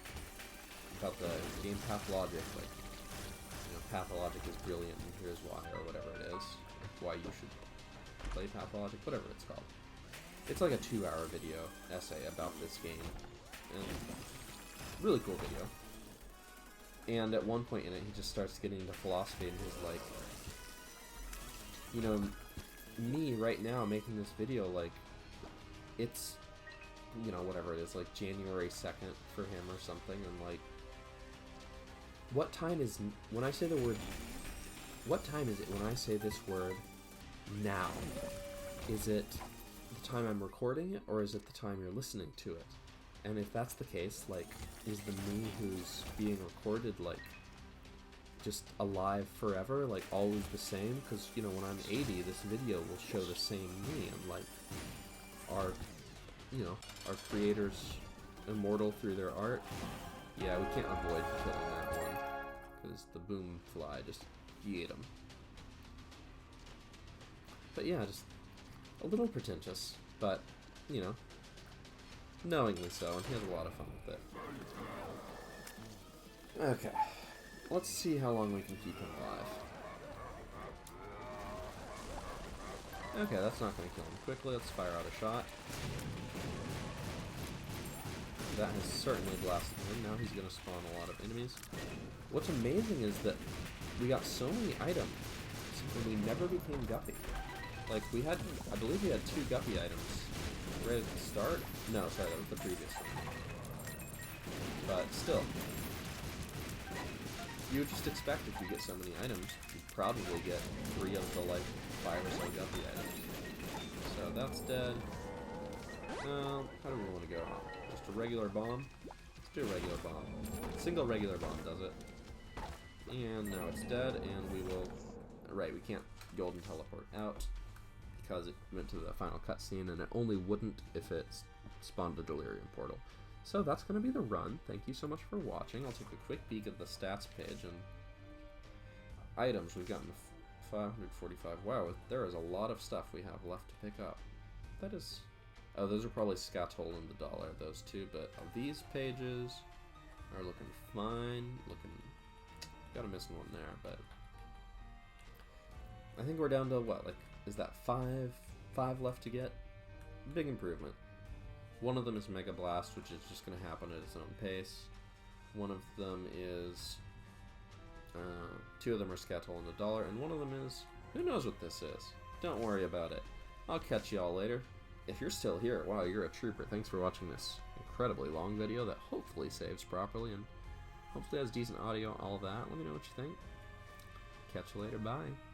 Like, you know, Pathologic is brilliant and here's why, or whatever it is. Why you should play Pathologic, whatever it's called. It's like a 2-hour video essay about this game, and really cool video. And at one point in it, he just starts getting into philosophy, and he's like, you know, me right now making this video, like, it's, you know, whatever it is, like January 2nd for him or something, and like, what time is, when I say the word, what time is it when I say this word now? Is it the time I'm recording it, or is it the time you're listening to it? And if that's the case, like, is the me who's being recorded, like, just alive forever, like, always the same? Because, you know, when I'm 80, this video will show the same me, and, like, our, you know, our creators immortal through their art. Yeah, we can't avoid killing that one, because the boom fly just yeet him. But yeah, just a little pretentious, but, you know, knowingly so, and he has a lot of fun with it. Okay, let's see how long we can keep him alive. Okay, that's not going to kill him quickly. Let's fire out a shot. That has certainly blasted him. Now he's going to spawn a lot of enemies. What's amazing is that we got so many items, and we never became Guppy. Like, we had, I believe we had 2 Guppy items right at the start. No, sorry, that was the previous one. But still, you would just expect if you get so many items, you'd probably get 3 of the, like, 5 or so Guppy items. So that's dead. How do we want to go? Just a regular bomb? Let's do a regular bomb. Single regular bomb does it. And now it's dead, and we will... Right, we can't golden teleport out, because it went to the final cutscene, and it only wouldn't if it spawned the Delirium portal. So that's going to be the run. Thank you so much for watching. I'll take a quick peek at the stats page, and items, we've gotten 545. Wow, there is a lot of stuff we have left to pick up. That is... Oh, those are probably Scatol and the dollar, those two, but these pages are looking fine. Got a missing one there, but I think we're down to what, like, is that 5 left to get? Big improvement. One of them is Mega Blast, which is just going to happen at its own pace. One of them is 2 of them are Scatol and the dollar, and one of them is, who knows what this is? Don't worry about it. I'll catch y'all later. If you're still here, wow, you're a trooper. Thanks for watching this incredibly long video that hopefully saves properly and hopefully has decent audio, all that. Let me know what you think. Catch you later. Bye.